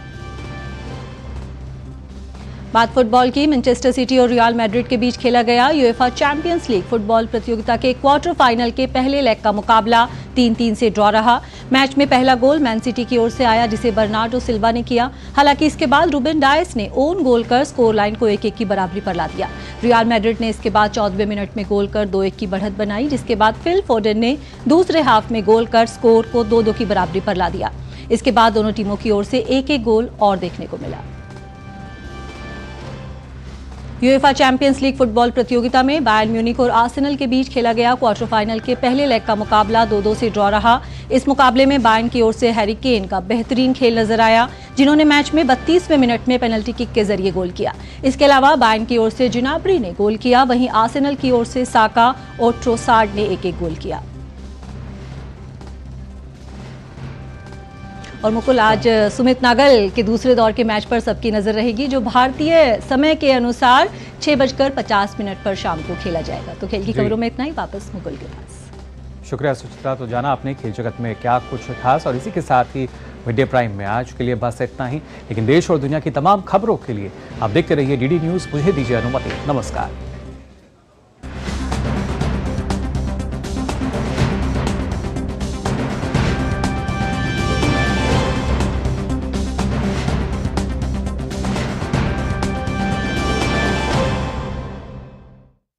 बात फुटबॉल की। मैनचेस्टर सिटी और रियल मैड्रिड के बीच खेला गया यूएफा चैंपियंस लीग फुटबॉल प्रतियोगिता के क्वार्टर फाइनल के पहले लेग का मुकाबला 3-3 से ड्रॉ रहा। मैच में पहला गोल मैन सिटी की ओर से आया, जिसे बर्नार्डो सिल्वा ने किया। हालांकि इसके बाद रूबेन डायस ने ओन गोल कर स्कोर लाइन को 1-1 की बराबरी पर ला दिया। रियल मैड्रिड ने इसके बाद 14वें मिनट में गोल कर 2-1 की बढ़त बनाई, जिसके बाद फिल फोडेन ने दूसरे हाफ में गोल कर स्कोर को 2-2 की बराबरी पर ला दिया। इसके बाद दोनों टीमों की ओर से 1-1 गोल और देखने को मिला। यूएफा चैंपियंस लीग फुटबॉल प्रतियोगिता में बायर्न म्यूनिख और आर्सेनल के बीच खेला गया क्वार्टर फाइनल के पहले लेग का मुकाबला 2-2 से ड्रॉ रहा। इस मुकाबले में बायर्न की ओर से हैरी केन का बेहतरीन खेल नजर आया, जिन्होंने मैच में 32वें मिनट में पेनल्टी किक के जरिए गोल किया। इसके अलावा बायर्न की ओर से जिनाब्री ने गोल किया, वहीं आर्सेनल की ओर से साका और ट्रोसार्ड ने 1-1 गोल किया। और मुकुल, आज सुमित नागल के दूसरे दौर के मैच पर सबकी नजर रहेगी, जो भारतीय समय के अनुसार 6:50 पर शाम को खेला जाएगा। तो खेल की खबरों में इतना ही। वापस मुकुल के पास। शुक्रिया सुचित्रा। तो जाना आपने खेल जगत में क्या कुछ खास। और इसी के साथ ही मिड डे प्राइम में आज के लिए बस इतना ही। लेकिन देश और दुनिया की तमाम खबरों के लिए आप देखते रहिए डीडी न्यूज़। मुझे दीजिए अनुमति। नमस्कार।